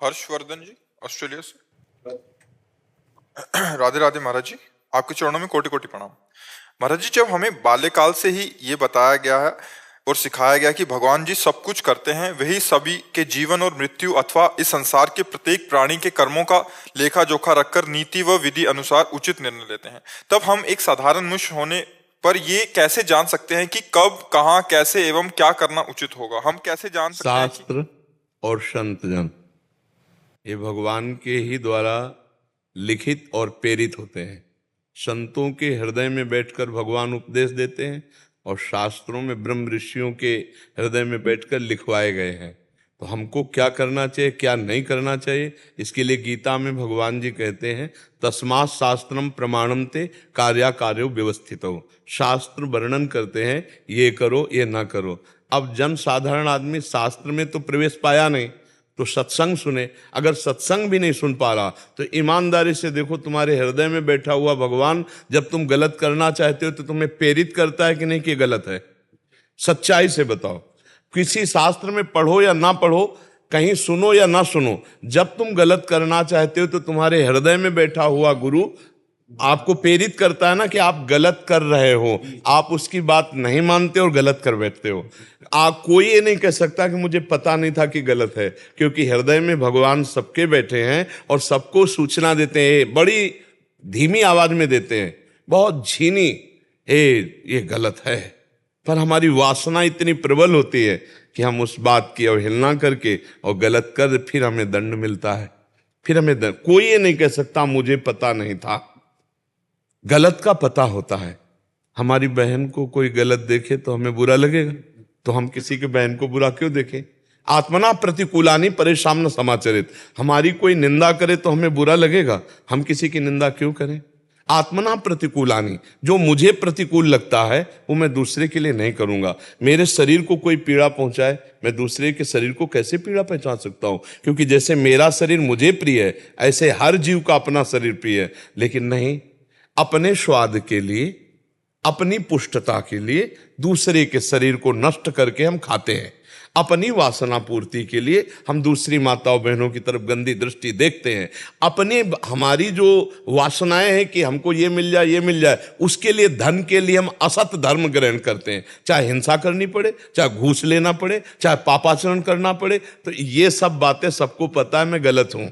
हर्षवर्धन जी, Australia से। राधे राधे महाराज जी, आपके चरणों में कोटि कोटि प्रणाम। महाराज जी, जब हमें बाल्यकाल से ही ये बताया गया है और सिखाया गया कि भगवान जी सब कुछ करते हैं, वही सभी के जीवन और मृत्यु अथवा इस संसार के प्रत्येक प्राणी के कर्मों का लेखा जोखा रखकर नीति व विधि अनुसार उचित निर्णय लेते हैं, तब हम एक साधारण मनुष्य होने पर ये कैसे जान सकते हैं कि कब, कहाँ, कैसे एवं क्या करना उचित होगा? हम कैसे जान सकते हैं? शास्त्र और संत जन ये भगवान के ही द्वारा लिखित और प्रेरित होते हैं। संतों के हृदय में बैठकर भगवान उपदेश देते हैं और शास्त्रों में ब्रह्म ऋषियों के हृदय में बैठकर लिखवाए गए हैं। तो हमको क्या करना चाहिए, क्या नहीं करना चाहिए, इसके लिए गीता में भगवान जी कहते हैं, तस्मात् शास्त्रम प्रमाणम ते कार्याकार्यो व्यवस्थितो। शास्त्र वर्णन करते हैं ये करो ये ना करो। अब जन साधारण आदमी शास्त्र में तो प्रवेश पाया नहीं, तो सत्संग सुने। अगर सत्संग भी नहीं सुन पा रहा तो ईमानदारी से देखो, तुम्हारे हृदय में बैठा हुआ भगवान जब तुम गलत करना चाहते हो तो तुम्हें प्रेरित करता है कि नहीं कि गलत है? सच्चाई से बताओ। किसी शास्त्र में पढ़ो या ना पढ़ो, कहीं सुनो या ना सुनो, जब तुम गलत करना चाहते हो तो तुम्हारे हृदय में बैठा हुआ गुरु आपको प्रेरित करता है ना कि आप गलत कर रहे हो। आप उसकी बात नहीं मानते और गलत कर बैठते हो। आप कोई ये नहीं कह सकता कि मुझे पता नहीं था कि गलत है, क्योंकि हृदय में भगवान सबके बैठे हैं और सबको सूचना देते हैं। बड़ी धीमी आवाज में देते हैं, बहुत झीनी, ये गलत है। पर हमारी वासना इतनी प्रबल होती है कि हम उस बात की अवहेलना करके और गलत कर फिर हमें दंड मिलता है। फिर हमें कोई ये नहीं कह सकता मुझे पता नहीं था। गलत का पता होता है। हमारी बहन को कोई गलत देखे तो हमें बुरा लगेगा, तो हम किसी के बहन को बुरा क्यों देखें? आत्मना प्रतिकूलानि परेशान समाचरित। हमारी कोई निंदा करे तो हमें बुरा लगेगा, हम किसी की निंदा क्यों करें? आत्मना प्रतिकूलानि, जो मुझे प्रतिकूल लगता है वो मैं दूसरे के लिए नहीं करूंगा। मेरे शरीर को कोई पीड़ा पहुंचाए, मैं दूसरे के शरीर को कैसे पीड़ा पहुंचा सकता हूं? क्योंकि जैसे मेरा शरीर मुझे प्रिय है, ऐसे हर जीव का अपना शरीर प्रिय है। लेकिन नहीं, अपने स्वाद के लिए, अपनी पुष्टता के लिए दूसरे के शरीर को नष्ट करके हम खाते हैं। अपनी वासना पूर्ति के लिए हम दूसरी माताओं बहनों की तरफ गंदी दृष्टि देखते हैं। अपने हमारी जो वासनाएं हैं कि हमको ये मिल जाए, ये मिल जाए, उसके लिए, धन के लिए हम असत धर्म ग्रहण करते हैं। चाहे हिंसा करनी पड़े, चाहे घूस लेना पड़े, चाहे पापाचरण करना पड़े। तो ये सब बातें सबको पता है मैं गलत हूं,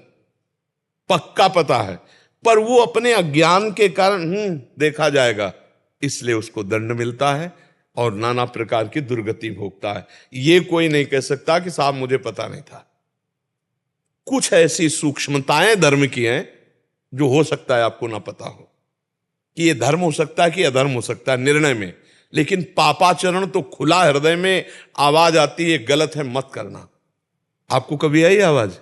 पक्का पता है, पर वो अपने अज्ञान के कारण देखा जाएगा, इसलिए उसको दंड मिलता है और नाना प्रकार की दुर्गति भोगता है। ये कोई नहीं कह सकता कि साहब मुझे पता नहीं था। कुछ ऐसी सूक्ष्मताएं धर्म की हैं जो हो सकता है आपको ना पता हो, कि ये धर्म हो सकता है कि अधर्म हो सकता है निर्णय में। लेकिन पापाचरण तो खुला हृदय में आवाज आती है, गलत है मत करना। आपको कभी आई आवाज?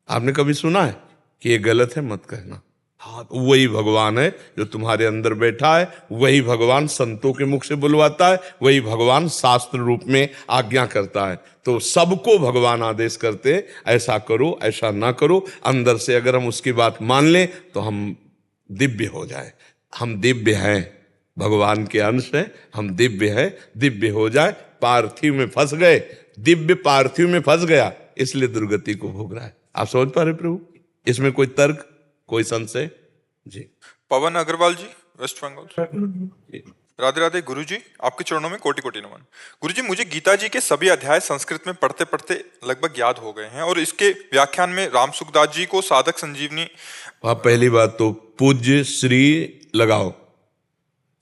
आपने कभी सुना है कि ये गलत है मत करना? हाँ, तो वही भगवान है जो तुम्हारे अंदर बैठा है, वही भगवान संतों के मुख से बुलवाता है, वही भगवान शास्त्र रूप में आज्ञा करता है। तो सबको भगवान आदेश करते हैं, ऐसा करो ऐसा ना करो। अंदर से अगर हम उसकी बात मान लें तो हम दिव्य हो जाए। हम दिव्य हैं, भगवान के अंश हैं, हम दिव्य हैं। दिव्य हो जाए। पार्थिव में फंस गए, दिव्य पार्थिव में फंस गया, इसलिए दुर्गति को भोग रहा है। आप समझ पा रहे प्रभु? इसमें कोई तर्क, कोई संशय? जी। पवन अग्रवाल जी, वेस्ट बंगाल। राधे राधे गुरु जी, आपके चरणों में कोटि कोटि नमन। गुरु जी, मुझे गीता जी के सभी अध्याय संस्कृत में पढ़ते पढ़ते लगभग याद हो गए हैं और इसके व्याख्यान में राम सुखदास जी को साधक संजीवनी। आप पहली बात तो पूज्य श्री लगाओ।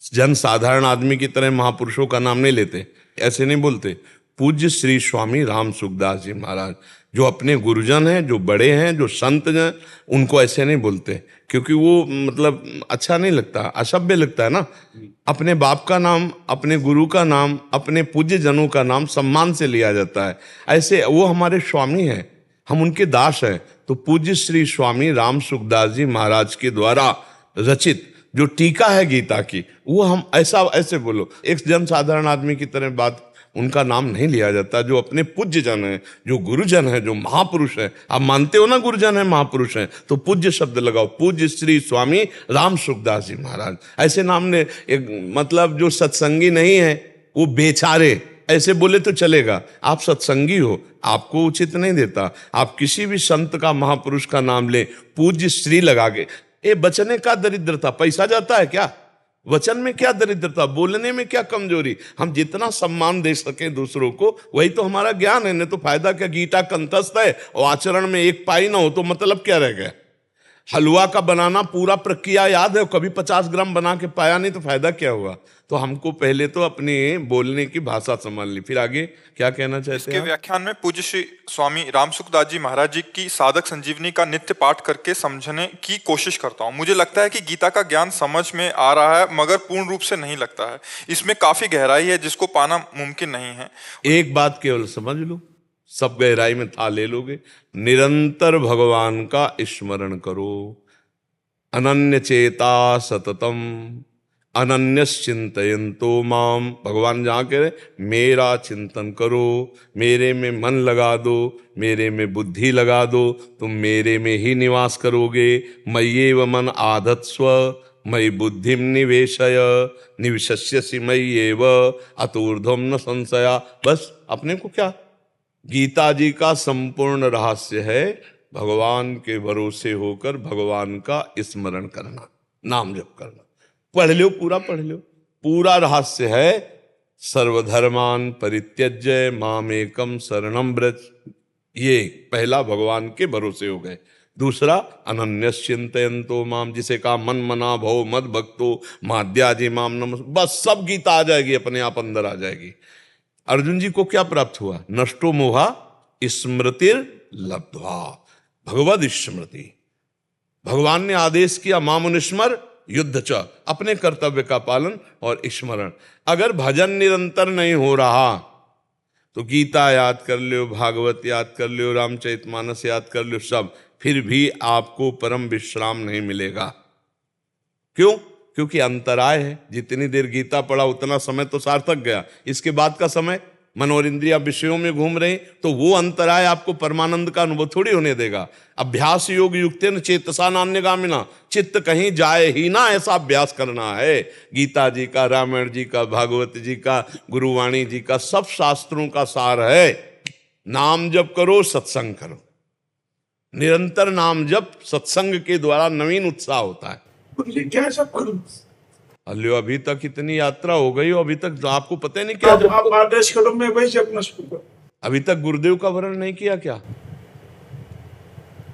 जन साधारण आदमी की तरह महापुरुषों का नाम नहीं लेते, ऐसे नहीं बोलते। पूज्य श्री स्वामी राम सुखदास जी महाराज, जो अपने गुरुजन हैं, जो बड़े हैं, जो संत हैं, उनको ऐसे नहीं बोलते, क्योंकि वो मतलब अच्छा नहीं लगता, असभ्य लगता है ना। अपने बाप का नाम, अपने गुरु का नाम, अपने पूज्य जनों का नाम सम्मान से लिया जाता है। ऐसे वो हमारे स्वामी हैं, हम उनके दास हैं। तो पूज्य श्री स्वामी राम सुखदास जी महाराज के द्वारा रचित जो टीका है गीता की, वो हम ऐसे बोलो। एक जन साधारण आदमी की तरह बात, उनका नाम नहीं लिया जाता। जो अपने पूज्य जन है, जो गुरुजन है, जो महापुरुष है, आप मानते हो ना गुरुजन है महापुरुष है, तो पूज्य शब्द लगाओ। पूज्य श्री स्वामी राम सुखदास जी महाराज, ऐसे नाम ने एक मतलब जो सत्संगी नहीं है वो बेचारे, ऐसे बोले तो चलेगा, आप सत्संगी हो, आपको उचित नहीं देता। आप किसी भी संत का, महापुरुष का नाम ले, पूज्य श्री लगा के, ये बचने का दरिद्रता, पैसा जाता है क्या? वचन में क्या दरिद्रता, बोलने में क्या कमजोरी? हम जितना सम्मान दे सके दूसरों को, वही तो हमारा ज्ञान है। नहीं तो फायदा क्या? गीता कंठस्थ है और आचरण में एक पाई ना हो तो मतलब क्या रह गया? हलवा का बनाना पूरा प्रक्रिया याद है, कभी 50 ग्राम बना के पाया नहीं तो फायदा क्या हुआ? तो हमको पहले तो अपनी बोलने की भाषा संभाल ली, फिर आगे क्या कहना चाहते इसके हैं? व्याख्यान में पूज्य श्री स्वामी रामसुखदास जी महाराज जी की साधक संजीवनी का नित्य पाठ करके समझने की कोशिश करता हूँ। मुझे लगता है कि गीता का ज्ञान समझ में आ रहा है, मगर पूर्ण रूप से नहीं लगता है। इसमें काफी गहराई है जिसको पाना मुमकिन नहीं है। एक बात केवल समझ लो, सब गहराई में था ले लोगे। निरंतर भगवान का स्मरण करो, अनन्य चेता सततम अनन्यश्चिंतयन्तो माम। भगवान जहाँ कह रहे मेरा चिंतन करो, मेरे में मन लगा दो, मेरे में बुद्धि लगा दो, तुम मेरे में ही निवास करोगे। मय्येव मन आधत्स्व मयि बुद्धिम निवेशय निविशस्यसि मय्येव अतूर्ध्वम न संशया। बस अपने को क्या, गीता जी का संपूर्ण रहस्य है भगवान के भरोसे होकर भगवान का स्मरण करना, नाम जप करना। पढ़ लो, पूरा पढ़ लो, पूरा रहस्य है। सर्वधर्मान परित्यज्य मामेकम शरणम व्रज। ये पहला भगवान के भरोसे हो गए। दूसरा अनन्यश्चिंतयन्तो माम, जिसे कहा मन मना भव मद भक्तो माद्याजी माम नमः। बस सब गीता आ जाएगी, अपने आप अंदर आ जाएगी। अर्जुन जी को क्या प्राप्त हुआ? नष्टो मोहा स्मृतिर लब्ध्वा, भगवद स्मृति। भगवान ने आदेश किया मामुनिस्मर युद्ध च, अपने कर्तव्य का पालन और स्मरण। अगर भजन निरंतर नहीं हो रहा तो गीता याद कर लो, भागवत याद कर लो, रामचरितमानस याद कर लो, सब, फिर भी आपको परम विश्राम नहीं मिलेगा। क्यों? क्योंकि अंतराय है। जितनी देर गीता पढ़ा उतना समय तो सार्थक गया, इसके बाद का समय मनोरिंद्रिया विषयों में घूम रहे, तो वो अंतराय आपको परमानंद का अनुभव थोड़ी होने देगा। अभ्यास योग युक्तेन चेतसा नान्यगामिना, चित्त कहीं जाए ही ना, ऐसा अभ्यास करना है। गीता जी का, रामायण जी का, भागवत जी का, गुरुवाणी जी का, सब शास्त्रों का सार है। नाम जप करो, सत्संग करो, निरंतर नाम जप, सत्संग के द्वारा नवीन उत्साह होता है। क्या सब करूं? अल्यो अभी तक इतनी यात्रा हो गई और अभी तक आपको पता ही नहीं क्या आप आदेश करो, मैं वही जपना शुरू करूं। अभी तक गुरुदेव का वर्ण नहीं किया क्या?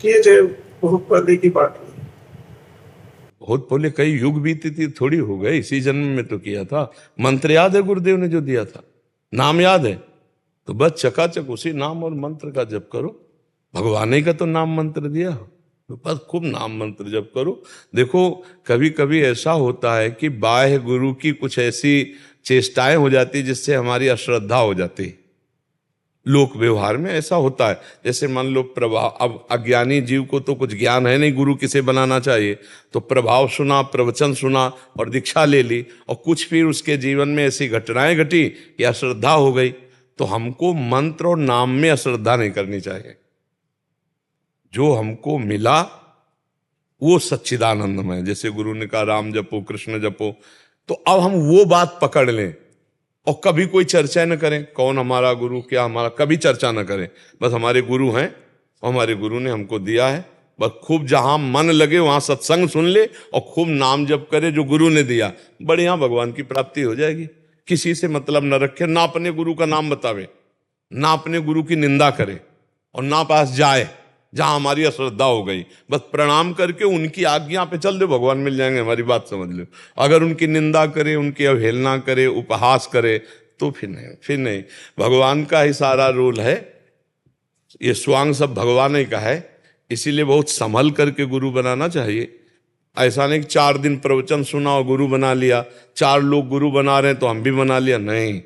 किए थे, बहुत पहले की बात है। बहुत पहले, कई युग बीती थी, थोड़ी हो गए, इसी जन्म में तो किया था। मंत्र याद है गुरुदेव ने जो दिया था? नाम याद है? तो बस चकाचक उसी नाम और मंत्र का जप करो। भगवान ही का तो नाम मंत्र दिया, तो बस खूब नाम मंत्र जप करो। देखो कभी कभी ऐसा होता है कि बाह्य गुरु की कुछ ऐसी चेष्टाएं हो जाती जिससे हमारी अश्रद्धा हो जाती। लोक व्यवहार में ऐसा होता है, जैसे मान लो प्रभाव, अब अज्ञानी जीव को तो कुछ ज्ञान है नहीं गुरु किसे बनाना चाहिए, तो प्रभाव सुना, प्रवचन सुना और दीक्षा ले ली, और कुछ फिर उसके जीवन में ऐसी घटनाएं घटी कि अश्रद्धा हो गई। तो हमको मंत्र और नाम में अश्रद्धा नहीं करनी चाहिए। जो हमको मिला वो सच्चिदानंदमय, जैसे गुरु ने कहा राम जपो कृष्ण जपो, तो अब हम वो बात पकड़ लें और कभी कोई चर्चा न करें कौन हमारा गुरु, क्या हमारा, कभी चर्चा न करें। बस हमारे गुरु हैं और हमारे गुरु ने हमको दिया है, बस खूब जहां मन लगे वहां सत्संग सुन ले और खूब नाम जप करे जो गुरु ने दिया, बढ़िया भगवान की प्राप्ति हो जाएगी। किसी से मतलब न रखे, ना अपने गुरु का नाम बतावे, ना अपने गुरु की निंदा करे और ना पास जाए जहां हमारी अश्रद्धा हो गई। बस प्रणाम करके उनकी आज्ञा पे चल दो, भगवान मिल जाएंगे। हमारी बात समझ लो। अगर उनकी निंदा करे, उनकी अवहेलना करे, उपहास करे, तो फिर नहीं। भगवान का ही सारा रोल है, ये स्वांग सब भगवान ही का है, इसीलिए बहुत संभल करके गुरु बनाना चाहिए। ऐसा नहीं कि 4 दिन प्रवचन सुना और गुरु बना लिया, 4 लोग गुरु बना रहे हैं तो हम भी बना लिया, नहीं।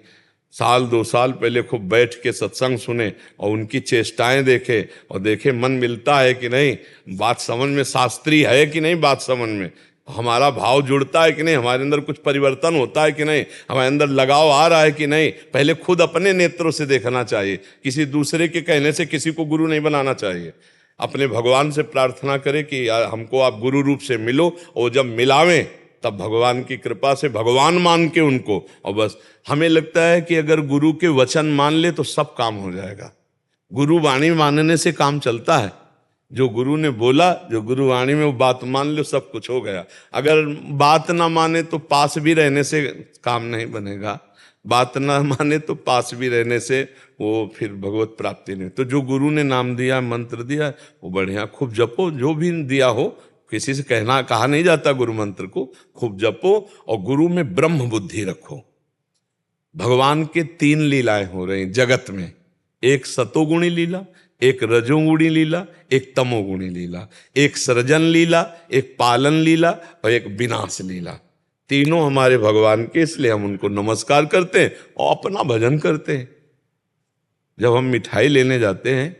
1-2 साल पहले खूब बैठ के सत्संग सुने और उनकी चेष्टाएं देखे और देखे मन मिलता है कि नहीं, बात समझ में शास्त्रीय है कि नहीं, बात समझ में हमारा भाव जुड़ता है कि नहीं, हमारे अंदर कुछ परिवर्तन होता है कि नहीं, हमारे अंदर लगाव आ रहा है कि नहीं। पहले खुद अपने नेत्रों से देखना चाहिए, किसी दूसरे के कहने से किसी को गुरु नहीं बनाना चाहिए। अपने भगवान से प्रार्थना करें कि हमको आप गुरु रूप से मिलो, और जब मिलावें तब भगवान की कृपा से भगवान मान के उनको, और बस हमें लगता है कि अगर गुरु के वचन मान ले तो सब काम हो जाएगा। गुरु वाणी मानने से काम चलता है। जो गुरु ने बोला, जो गुरु वाणी में वो बात मान लो, सब कुछ हो गया। अगर बात ना माने तो पास भी रहने से काम नहीं बनेगा, बात ना माने तो पास भी रहने से वो फिर भगवत प्राप्ति नहीं। तो जो गुरु ने नाम दिया, मंत्र दिया, वो बढ़िया खूब जपो। जो भी दिया हो, किसी से कहा नहीं जाता गुरु मंत्र को, खूब जपो और गुरु में ब्रह्म बुद्धि रखो। भगवान के 3 लीलाएं हो रही जगत में, एक सतोगुणी लीला, एक रजोगुणी लीला, एक तमोगुणी लीला, एक सृजन लीला, एक पालन लीला और एक विनाश लीला। तीनों हमारे भगवान के, इसलिए हम उनको नमस्कार करते हैं और अपना भजन करते हैं। जब हम मिठाई लेने जाते हैं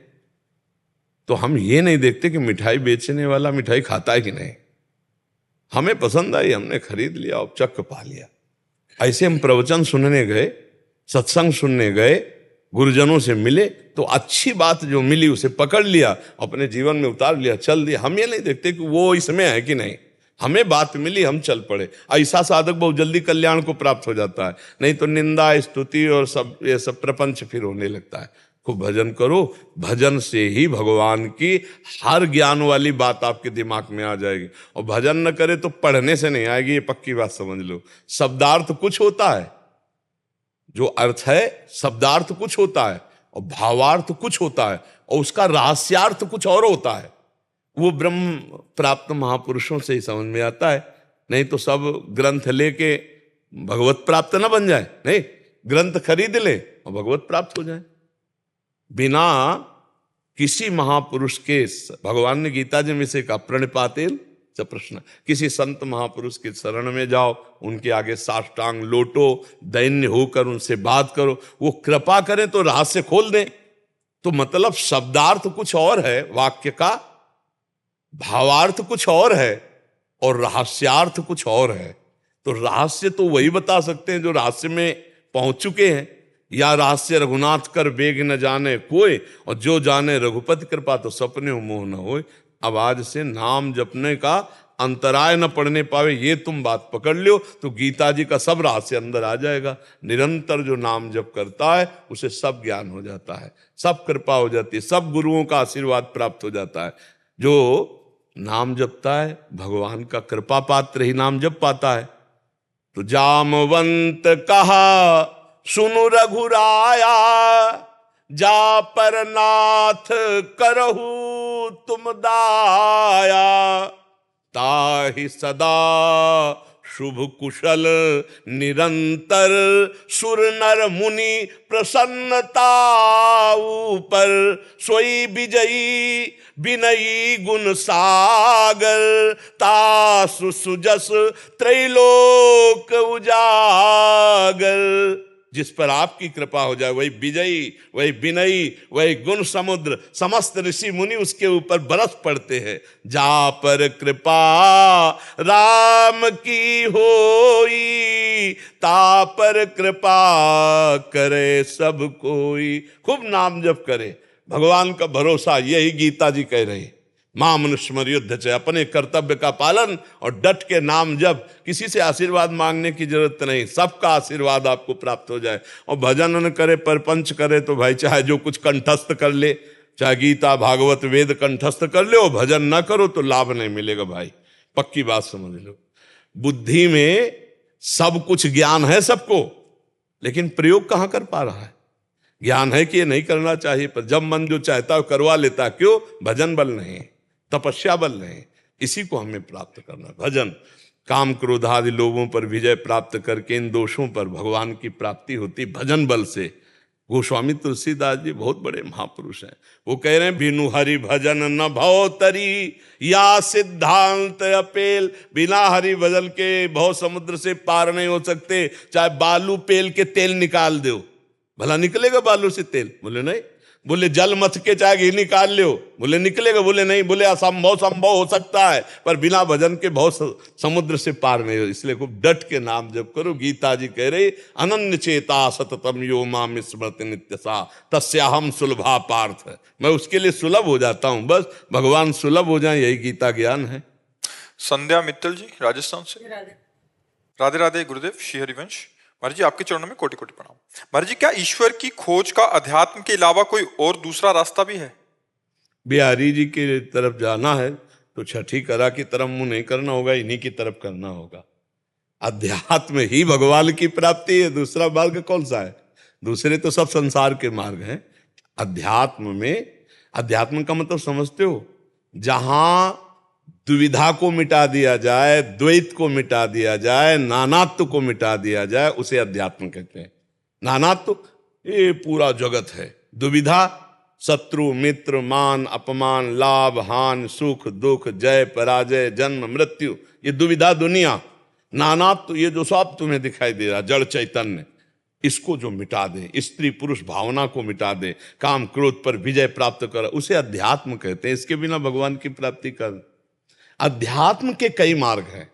तो हम ये नहीं देखते कि मिठाई बेचने वाला मिठाई खाता है कि नहीं। हमें पसंद आई, हमने खरीद लिया और चक्क पा लिया। ऐसे हम प्रवचन सुनने गए, सत्संग सुनने गए, गुरुजनों से मिले तो अच्छी बात जो मिली उसे पकड़ लिया, अपने जीवन में उतार लिया, चल दिया। हम ये नहीं देखते कि वो इसमें है कि नहीं। हमें बात मिली, हम चल पड़े। ऐसा साधक बहुत जल्दी कल्याण को प्राप्त हो जाता है। नहीं तो निंदा, स्तुति और सब ये सब प्रपंच फिर होने लगता है। खूब भजन करो, भजन से ही भगवान की हर ज्ञान वाली बात आपके दिमाग में आ जाएगी। और भजन न करे तो पढ़ने से नहीं आएगी, ये पक्की बात समझ लो। शब्दार्थ कुछ होता है, जो अर्थ है शब्दार्थ कुछ होता है और भावार्थ कुछ होता है और उसका रहस्यार्थ कुछ और होता है। वो ब्रह्म प्राप्त महापुरुषों से ही समझ में आता है। नहीं तो सब ग्रंथ लेके भगवत प्राप्त ना बन जाए। नहीं, ग्रंथ खरीद ले और भगवत प्राप्त हो जाए। बिना किसी महापुरुष के, भगवान ने गीता जी में से कहा प्रणिपातेन च प्रश्न, किसी संत महापुरुष की शरण में जाओ, उनके आगे साष्टांग लोटो, दैन्य होकर उनसे बात करो, वो कृपा करें तो रहस्य खोल दें। तो मतलब शब्दार्थ कुछ और है वाक्य का, भावार्थ कुछ और है और रहस्यार्थ कुछ और है। तो रहस्य तो वही बता सकते हैं जो रहस्य में पहुंच चुके हैं। या रहस्य रघुनाथ कर बेग न जाने कोई, और जो जाने रघुपति कृपा तो सपने मोह न होए। अब आज से नाम जपने का अंतराय न पड़ने पावे, ये तुम बात पकड़ लो तो गीता जी का सब रहस्य अंदर आ जाएगा। निरंतर जो नाम जप करता है उसे सब ज्ञान हो जाता है, सब कृपा हो जाती है, सब गुरुओं का आशीर्वाद प्राप्त हो जाता है। जो नाम जपता है भगवान का कृपा पात्र ही नाम जप पाता है। तो जामवंत कहा सुनु रघुराया, जा पर नाथ करहु तुम दाया, ताहि सदा शुभ कुशल निरंतर, सुर नर मुनि प्रसन्नता ऊपर, सोई विजयी विनयी गुण सागर, तासु सुजस त्रैलोक उजागर। जिस पर आपकी कृपा हो जाए वही विजयी, वही विनयी, वही गुण समुद्र, समस्त ऋषि मुनि उसके ऊपर बरस पड़ते हैं। जा पर कृपा राम की होई, ता पर कृपा करे सब कोई। खूब नाम जप करे, भगवान का भरोसा, यही गीता जी कह रही। मां मनुष्य युद्ध से अपने कर्तव्य का पालन और डट के नाम जप, किसी से आशीर्वाद मांगने की जरूरत नहीं, सबका आशीर्वाद आपको प्राप्त हो जाए। और भजन न करे परपंच करे तो भाई चाहे जो कुछ कंठस्थ कर ले, चाहे गीता भागवत वेद कंठस्थ कर ले, और भजन ना करो तो लाभ नहीं मिलेगा भाई, पक्की बात समझ लो। बुद्धि में सब कुछ ज्ञान है सबको, लेकिन प्रयोग कहां कर पा रहा है। ज्ञान है कि ये नहीं करना चाहिए, पर जब मन जो चाहता है करवा लेता। क्यों? भजन बल नहीं, तपस्या बल नहीं। इसी को हमें प्राप्त करना। भजन, काम क्रोध आदि लोगों पर विजय प्राप्त करके इन दोषों पर भगवान की प्राप्ति होती भजन बल से। गोस्वामी तुलसीदास जी बहुत बड़े महापुरुष हैं, वो कह रहे हैं बिनु हरि भजन न भव तरी, या सिद्धांत अपेल। बिना हरि भजन के भव समुद्र से पार नहीं हो सकते। चाहे बालू पेल के तेल निकाल दो, भला निकलेगा बालू से तेल? बोले नहीं। बोले जल मथ के चाहे घी निकाल लो, बोले निकलेगा? बोले नहीं। बोले असंभव संभव हो सकता है, पर बिना भजन के बहुत समुद्र से पार नहीं हो। इसलिए खूब डट के नाम जप करो। गीता जी कह रही अनन्य चेता सततम यो माम स्मृति नित्यसा, तस्याहम सुलभा पार्थ। मैं उसके लिए सुलभ हो जाता हूं, बस भगवान सुलभ हो जाए, यही गीता ज्ञान है। संध्या मित्तल जी राजस्थान से। राधे राधे गुरुदेव, श्री हरिवंश। महाराज जी आपके चरणों में कोटि कोटि प्रणाम। महाराज जी क्या ईश्वर की खोज का अध्यात्म के अलावा कोई और दूसरा रास्ता भी है? बिहारी जी की तरफ जाना है तो छठी करा की तरफ मुंह नहीं करना होगा, इन्हीं की तरफ करना होगा। अध्यात्म ही भगवान की प्राप्ति है, दूसरा मार्ग कौन सा है? दूसरे तो सब संसार के मार्ग हैं। अध्यात्म में, अध्यात्म का मतलब समझते हो? जहां दुविधा को मिटा दिया जाए, द्वैत को मिटा दिया जाए, नानात्व को मिटा दिया जाए, उसे अध्यात्म कहते हैं। नानात्व ये पूरा जगत है, दुविधा शत्रु मित्र मान अपमान लाभ हान सुख दुख जय पराजय जन्म मृत्यु, ये दुविधा दुनिया। नानात्व ये जो सब तुम्हें दिखाई दे रहा जड़ चैतन्य, इसको जो मिटा दे, स्त्री पुरुष भावना को मिटा दे, काम क्रोध पर विजय प्राप्त कर, उसे अध्यात्म कहते हैं। इसके बिना भगवान की प्राप्ति कर। अध्यात्म के कई मार्ग हैं।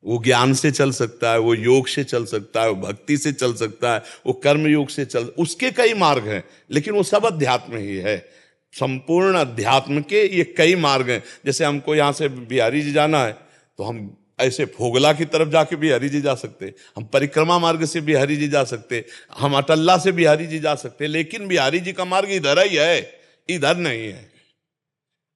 वो ज्ञान से चल सकता है, वो योग से चल सकता है, वो भक्ति से चल सकता है, वो कर्म योग से चल, उसके कई मार्ग हैं, लेकिन वो सब अध्यात्म ही है। संपूर्ण अध्यात्म के ये कई मार्ग हैं। जैसे हमको यहाँ से बिहारी जी जाना है तो हम ऐसे फोगला की तरफ जाके बिहारी जी जा सकते, हम परिक्रमा मार्ग से बिहारी जी जा सकते, हम अटल्ला से बिहारी जी जा सकते, लेकिन बिहारी जी का मार्ग इधर ही है, इधर नहीं है।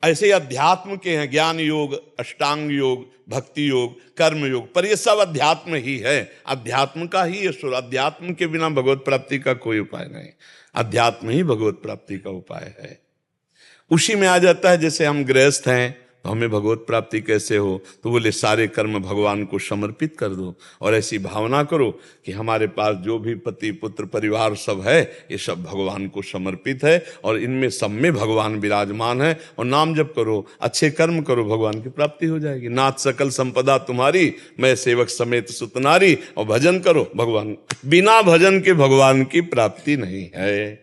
ऐसे ही अध्यात्म के हैं, ज्ञान योग, अष्टांग योग, भक्ति योग, कर्म योग, पर ये सब अध्यात्म ही है। अध्यात्म का ही ईश्वर। अध्यात्म के बिना भगवत प्राप्ति का कोई उपाय नहीं। अध्यात्म ही भगवत प्राप्ति का उपाय है। उसी में आ जाता है, जैसे हम गृहस्थ हैं तो हमें भगवत प्राप्ति कैसे हो, तो बोले सारे कर्म भगवान को समर्पित कर दो और ऐसी भावना करो कि हमारे पास जो भी पति पुत्र परिवार सब है ये सब भगवान को समर्पित है और इनमें सब में भगवान विराजमान है। और नाम जप करो, अच्छे कर्म करो, भगवान की प्राप्ति हो जाएगी। नाथ सकल संपदा तुम्हारी, मैं सेवक समेत सुतनारी। और भजन करो भगवान, बिना भजन के भगवान की प्राप्ति नहीं है।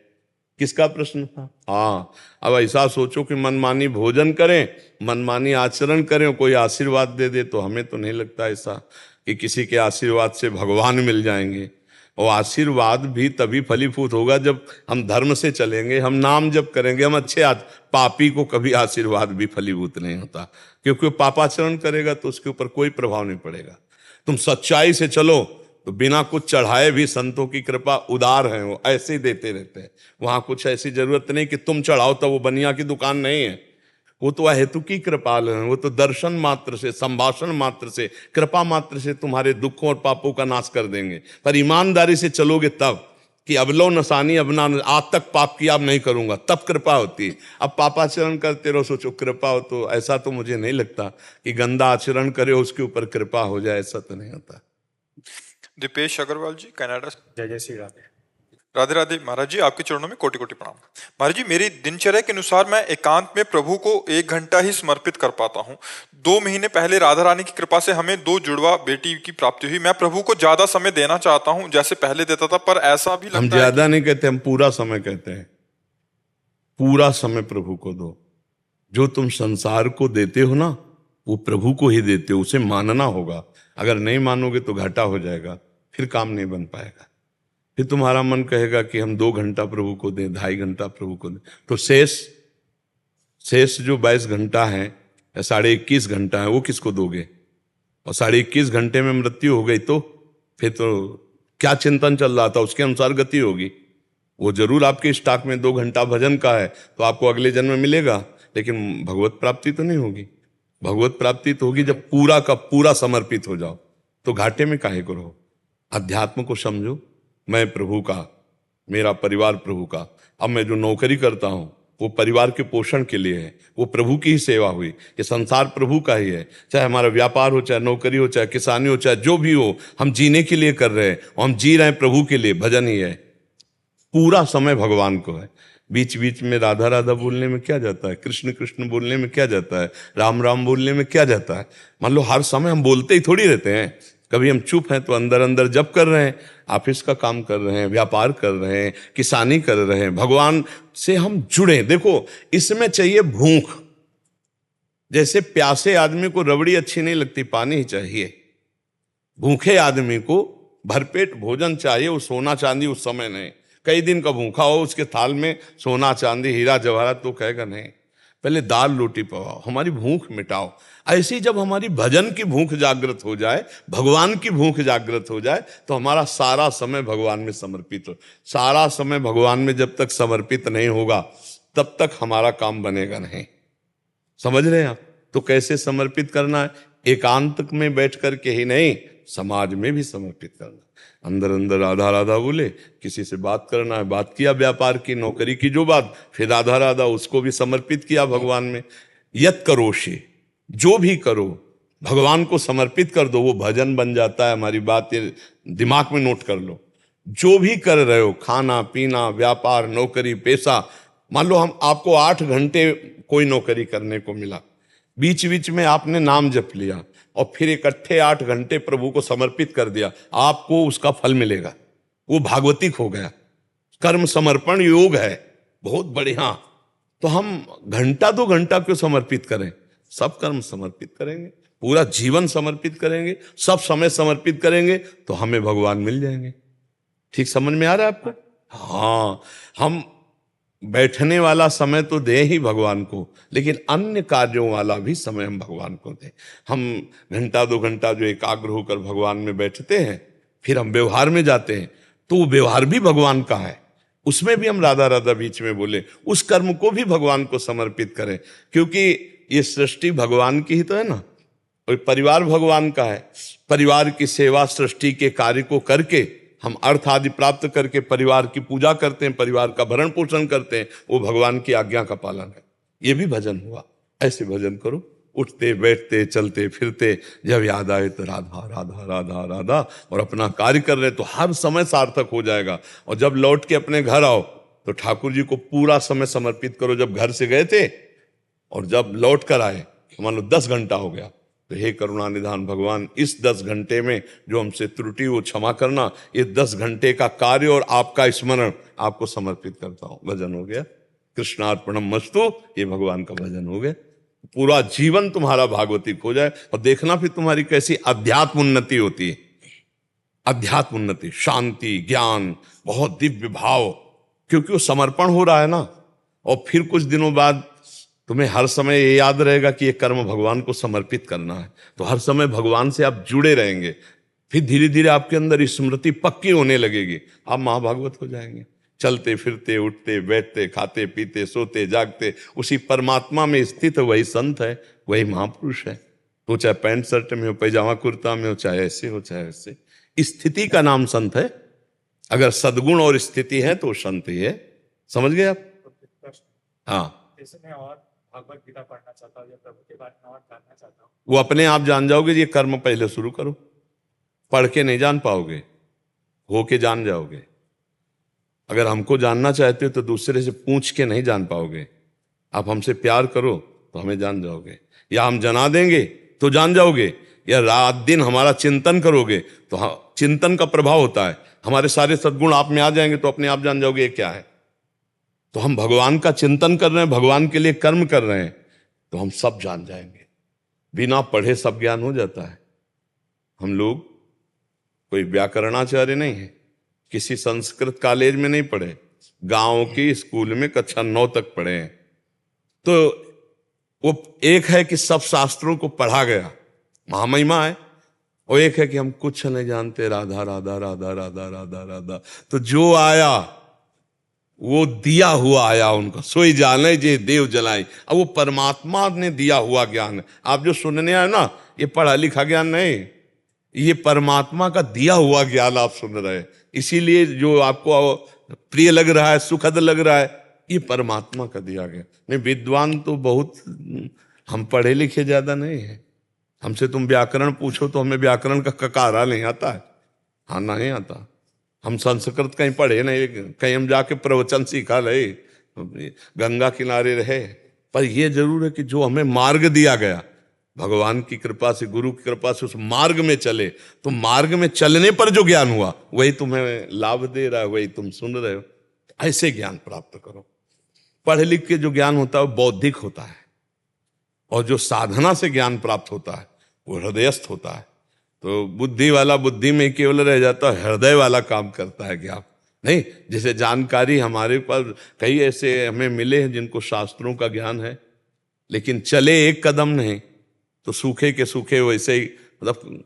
किसका प्रश्न था? हाँ, अब ऐसा सोचो कि मनमानी भोजन करें, मनमानी आचरण करें, कोई आशीर्वाद दे दे, तो हमें तो नहीं लगता ऐसा कि किसी के आशीर्वाद से भगवान मिल जाएंगे। और आशीर्वाद भी तभी फलीभूत होगा जब हम धर्म से चलेंगे, हम नाम जप करेंगे, हम अच्छे पापी को कभी आशीर्वाद भी फलीभूत नहीं होता, क्योंकि वो पापाचरण करेगा तो उसके ऊपर कोई प्रभाव नहीं पड़ेगा। तुम सच्चाई से चलो तो बिना कुछ चढ़ाए भी संतों की कृपा उदार है, वो ऐसे ही देते रहते हैं। वहां कुछ ऐसी जरूरत नहीं कि तुम चढ़ाओ, तो वो बनिया की दुकान नहीं है। वो तो हेतु की कृपाल है, वो तो दर्शन मात्र से, संभाषण मात्र से, कृपा मात्र से तुम्हारे दुखों और पापों का नाश कर देंगे। पर ईमानदारी से चलोगे तब कि अब लो नसानी अब ना, आज तक पाप किया अब नहीं करूंगा, तब कृपा होती है। अब पापाचरण करते रहो, सोचो कृपा हो, तो ऐसा तो मुझे नहीं लगता कि गंदा आचरण करे उसके ऊपर कृपा हो जाए, ऐसा तो नहीं होता। दीपेश अग्रवाल जी, कनाडा से। जय जय श्री राधे। राधे राधे महाराज जी, आपके चरणों में कोटि कोटि प्रणाम। महाराज जी मेरी दिनचर्या के अनुसार मैं एकांत में प्रभु को 1 घंटा ही समर्पित कर पाता हूँ। 2 महीने पहले राधा रानी की कृपा से हमें 2 जुड़वा बेटी की प्राप्ति हुई। मैं प्रभु को ज्यादा समय देना चाहता हूँ जैसे पहले देता था, पर ऐसा भी लगता है हम ज्यादा नहीं कहते, हम पूरा समय कहते हैं। पूरा समय प्रभु को दो। जो तुम संसार को देते हो ना, वो प्रभु को ही देते हो, उसे मानना होगा। अगर नहीं मानोगे तो घाटा हो जाएगा, फिर काम नहीं बन पाएगा। फिर तुम्हारा मन कहेगा कि हम 2 घंटा प्रभु को दें, 2.5 घंटा प्रभु को दें, तो शेष जो 22 घंटा है या 21.5 घंटा है, वो किसको दोगे? और 21.5 घंटे में मृत्यु हो गई तो फिर तो क्या चिंतन चल रहा था उसके अनुसार गति होगी। वो जरूर आपके स्टॉक में 2 घंटा भजन का है तो आपको अगले जन्म में मिलेगा, लेकिन भगवत प्राप्ति तो नहीं होगी। भगवत प्राप्ति तो होगी जब पूरा का पूरा समर्पित हो जाओ। तो घाटे में काहे करो? अध्यात्म को समझो, मैं प्रभु का, मेरा परिवार प्रभु का। अब मैं जो नौकरी करता हूं वो परिवार के पोषण के लिए है, वो प्रभु की ही सेवा हुई। ये संसार प्रभु का ही है, चाहे हमारा व्यापार हो, चाहे नौकरी हो, चाहे किसानी हो, चाहे जो भी हो, हम जीने के लिए कर रहे हैं और हम जी रहे हैं प्रभु के लिए। भजन ही है, पूरा समय भगवान को है। बीच बीच में राधा राधा बोलने में क्या जाता है, कृष्ण कृष्ण बोलने में क्या जाता है, राम राम बोलने में क्या जाता है? मान लो हर समय हम बोलते ही थोड़ी रहते हैं। कभी हम चुप हैं तो अंदर अंदर जप कर रहे हैं, ऑफिस का काम कर रहे हैं, व्यापार कर रहे हैं, किसानी कर रहे हैं, भगवान से हम जुड़े। देखो इसमें चाहिए भूख। जैसे प्यासे आदमी को रबड़ी अच्छी नहीं लगती, पानी ही चाहिए। भूखे आदमी को भरपेट भोजन चाहिए, वो सोना चांदी उस समय नहीं। कई दिन का भूखा हो, उसके थाल में सोना चांदी हीरा जवाहरात तो कहेगा नहीं। पहले दाल रोटी पकाओ, हमारी भूख मिटाओ। ऐसे ही जब हमारी भजन की भूख जागृत हो जाए, भगवान की भूख जागृत हो जाए, तो हमारा सारा समय भगवान में समर्पित हो। सारा समय भगवान में जब तक समर्पित नहीं होगा तब तक हमारा काम बनेगा नहीं। समझ रहे हैं आप? तो कैसे समर्पित करना है? एकांत में बैठ करके ही नहीं, समाज में भी समर्पित करना। अंदर अंदर राधा राधा बोले, किसी से बात करना है, बात किया, व्यापार की, नौकरी की जो बात, फिर राधा राधा, उसको भी समर्पित किया भगवान में। यत करोषि, जो भी करो भगवान को समर्पित कर दो, वो भजन बन जाता है। हमारी बात ये दिमाग में नोट कर लो। जो भी कर रहे हो, खाना पीना, व्यापार, नौकरी, पैसा, मान लो हम आपको 8 घंटे कोई नौकरी करने को मिला, बीच बीच में आपने नाम जप लिया और फिर इकट्ठे 8 घंटे प्रभु को समर्पित कर दिया, आपको उसका फल मिलेगा। वो भागवतिक हो गया। कर्म समर्पण योग है, बहुत बढ़िया। तो हम घंटा 2 घंटा क्यों समर्पित करें? सब कर्म समर्पित करेंगे, पूरा जीवन समर्पित करेंगे, सब समय समर्पित करेंगे, तो हमें भगवान मिल जाएंगे। ठीक समझ में आ रहा है आपको? हाँ, हम बैठने वाला समय तो दे ही भगवान को, लेकिन अन्य कार्यों वाला भी समय हम भगवान को दें। हम घंटा 2 घंटा जो एकाग्र होकर भगवान में बैठते हैं, फिर हम व्यवहार में जाते हैं, तो वो व्यवहार भी भगवान का है। उसमें भी हम राधा राधा बीच में बोले, उस कर्म को भी भगवान को समर्पित करें, क्योंकि ये सृष्टि भगवान की ही तो है ना, और परिवार भगवान का है। परिवार की सेवा, सृष्टि के कार्य को करके हम अर्थ आदि प्राप्त करके परिवार की पूजा करते हैं, परिवार का भरण पोषण करते हैं, वो भगवान की आज्ञा का पालन है। ये भी भजन हुआ। ऐसे भजन करो, उठते बैठते चलते फिरते, जब याद आए तो राधा राधा राधा राधा, और अपना कार्य कर रहे तो हर समय सार्थक हो जाएगा। और जब लौट के अपने घर आओ तो ठाकुर जी को पूरा समय समर्पित करो। जब घर से गए थे और जब लौट कर आए, मान लो 10 घंटा हो गया, तो हे करुणा निधान भगवान, इस 10 घंटे में जो हमसे त्रुटि वो क्षमा करना। ये 10 घंटे का कार्य और आपका स्मरण आपको समर्पित करता हूं। भजन हो गया, कृष्णार्पणम मस्तु, ये भगवान का भजन हो गया। पूरा जीवन तुम्हारा भागवतिक हो जाए, और देखना फिर तुम्हारी कैसी अध्यात्म उन्नति होती है। अध्यात्म उन्नति, शांति, ज्ञान, बहुत दिव्य भाव, क्योंकि वो समर्पण हो रहा है ना। और फिर कुछ दिनों बाद तुम्हें हर समय ये याद रहेगा कि ये कर्म भगवान को समर्पित करना है, तो हर समय भगवान से आप जुड़े रहेंगे। फिर धीरे धीरे आपके अंदर स्मृति पक्की होने लगेगी, आप महाभागवत हो जाएंगे। चलते फिरते उठते बैठते खाते पीते सोते जागते उसी परमात्मा में स्थित वही संत है, वही महापुरुष है। तो चाहे पैंट शर्ट में हो, पैजामा कुर्ता में हो, चाहे ऐसे हो चाहे वैसे, स्थिति का नाम संत है। अगर सद्गुण और स्थिति है तो संत ही है। समझ गए आप? हाँ, जैसे मैं और भागवत गीता पढ़ना चाहता हूँ या प्रभु के बारे में और जानना चाहता हूँ, वो अपने आप जान जाओगे। ये कर्म पहले शुरू करो, पढ़ के नहीं जान पाओगे, हो के जान जाओगे। अगर हमको जानना चाहते हो तो दूसरे से पूछ के नहीं जान पाओगे। आप हमसे प्यार करो तो हमें जान जाओगे, या हम जना देंगे तो जान जाओगे, या रात दिन हमारा चिंतन करोगे तो चिंतन का प्रभाव होता है, हमारे सारे सद्गुण आप में आ जाएंगे तो अपने आप जान जाओगे ये क्या है। तो हम भगवान का चिंतन कर रहे हैं, भगवान के लिए कर्म कर रहे हैं, तो हम सब जान जाएंगे। बिना पढ़े सब ज्ञान हो जाता है। हम लोग कोई व्याकरणाचार्य नहीं है, किसी संस्कृत कॉलेज में नहीं पढ़े, गांव के स्कूल में कक्षा 9 तक पढ़े हैं। तो वो एक है कि सब शास्त्रों को पढ़ा गया, महामहिमा है, और एक है कि हम कुछ नहीं जानते, राधा राधा राधा राधा राधा राधा। तो जो आया वो दिया हुआ आया उनको, सोई जाने जे देव जलाए। अब वो परमात्मा ने दिया हुआ ज्ञान है। आप जो सुनने आए ना, ये पढ़ा लिखा ज्ञान नहीं, ये परमात्मा का दिया हुआ ज्ञान आप सुन रहे हैं। इसीलिए जो आपको प्रिय लग रहा है, सुखद लग रहा है, ये परमात्मा का दिया गया। नहीं, विद्वान तो बहुत, हम पढ़े लिखे ज्यादा नहीं है। हमसे तुम व्याकरण पूछो तो हमें व्याकरण का ककारा नहीं आता है, हाँ नहीं आता। हम संस्कृत कहीं पढ़े नहीं, कहीं हम जाके प्रवचन सीखा रहे, गंगा किनारे रहे। पर यह जरूर है कि जो हमें मार्ग दिया गया भगवान की कृपा से, गुरु की कृपा से, उस मार्ग में चले, तो मार्ग में चलने पर जो ज्ञान हुआ वही तुम्हें लाभ दे रहा है, वही तुम सुन रहे हो। ऐसे ज्ञान प्राप्त करो। पढ़ लिख के जो ज्ञान होता है वो बौद्धिक होता है, और जो साधना से ज्ञान प्राप्त होता है वो हृदयस्थ होता है। तो बुद्धि वाला बुद्धि में केवल रह जाता है, हृदय वाला काम करता है ज्ञान नहीं। जैसे जानकारी हमारे पास कई ऐसे हमें मिले हैं जिनको शास्त्रों का ज्ञान है, लेकिन चले एक कदम नहीं तो सूखे के सूखे वैसे ही, मतलब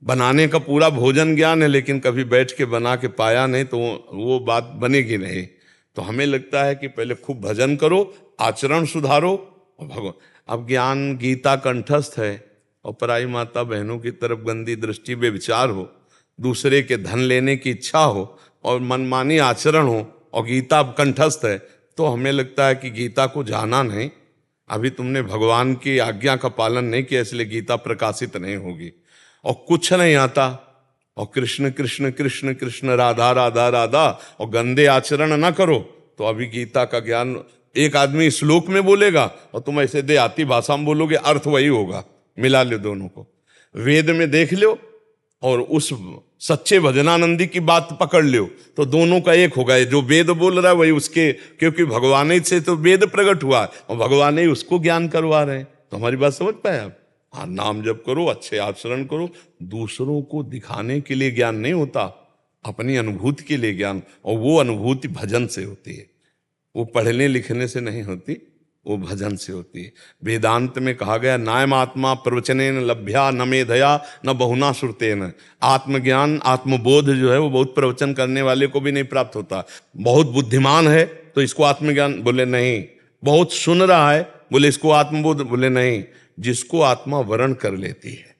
बनाने का पूरा भोजन ज्ञान है लेकिन कभी बैठ के बना के पाया नहीं तो वो बात बनेगी नहीं। तो हमें लगता है कि पहले खूब भजन करो, आचरण सुधारो और भगवान। अब ज्ञान गीता कंठस्थ है और पराई माता बहनों की तरफ गंदी दृष्टि बेविचार हो, दूसरे के धन लेने की इच्छा हो और मनमानी आचरण हो और गीता कंठस्थ है, तो हमें लगता है कि गीता को जाना नहीं, अभी तुमने भगवान की आज्ञा का पालन नहीं किया, इसलिए गीता प्रकाशित नहीं होगी। और कुछ नहीं आता और कृष्ण कृष्ण कृष्ण कृष्ण राधा राधा राधा और गंदे आचरण ना करो तो अभी गीता का ज्ञान एक आदमी श्लोक में बोलेगा और तुम ऐसे देहाती भाषा में बोलोगे, अर्थ वही होगा। मिला लो दोनों को, वेद में देख लो और उस सच्चे भजनानंदी की बात पकड़ लो तो दोनों का एक होगा। जो वेद बोल रहा है वही उसके, क्योंकि भगवान ही से तो वेद प्रकट हुआ है और भगवान ही उसको ज्ञान करवा रहे हैं। तो हमारी बात समझ पाए आप? हाँ, नाम जप करो, अच्छे आचरण करो, दूसरों को दिखाने के लिए ज्ञान नहीं होता, अपनी अनुभूति के लिए ज्ञान, और वो अनुभूति भजन से होती है, वो पढ़ने लिखने से नहीं होती, वो भजन से होती है। वेदांत में कहा गया नायम आत्मा प्रवचनेन लभ्या न मेधया न बहुना श्रुतेन। आत्मज्ञान आत्मबोध जो है वो बहुत प्रवचन करने वाले को भी नहीं प्राप्त होता। बहुत बुद्धिमान है तो इसको आत्मज्ञान, बोले नहीं। बहुत सुन रहा है, बोले इसको आत्मबोध, बोले नहीं। जिसको आत्मा वरण कर लेती है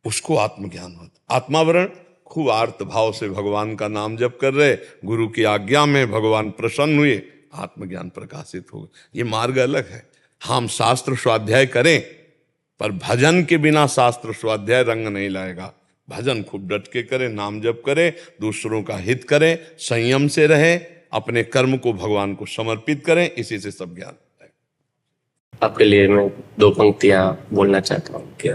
उसको आत्मज्ञान होता। आत्मावरण, खूब आर्त भाव से भगवान का नाम जप कर रहे, गुरु की आज्ञा में भगवान प्रसन्न हुए, आत्मज्ञान प्रकाशित हो। ये मार्ग अलग है। हम शास्त्र स्वाध्याय करें पर भजन के बिना शास्त्र स्वाध्याय रंग नहीं लाएगा। भजन खूब डट के करें, नाम जप करें, दूसरों का हित करें, संयम से रहें, अपने कर्म को भगवान को समर्पित करें, इसी से सब ज्ञान। आपके लिए मैं 2 पंक्तियां बोलना चाहता हूँ कि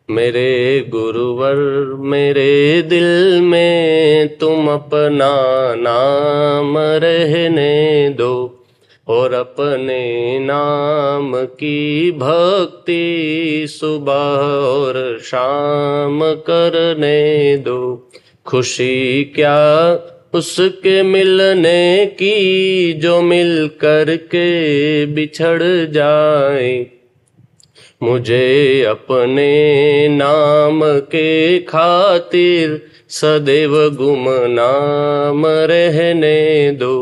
मेरे गुरुवर मेरे दिल में तुम अपना नाम रहने दो और अपने नाम की भक्ति सुबह और शाम करने दो। खुशी क्या उसके मिलने की जो मिल कर के बिछड़ जाए, मुझे अपने नाम के खातिर सदैव गुमनाम रहने दो।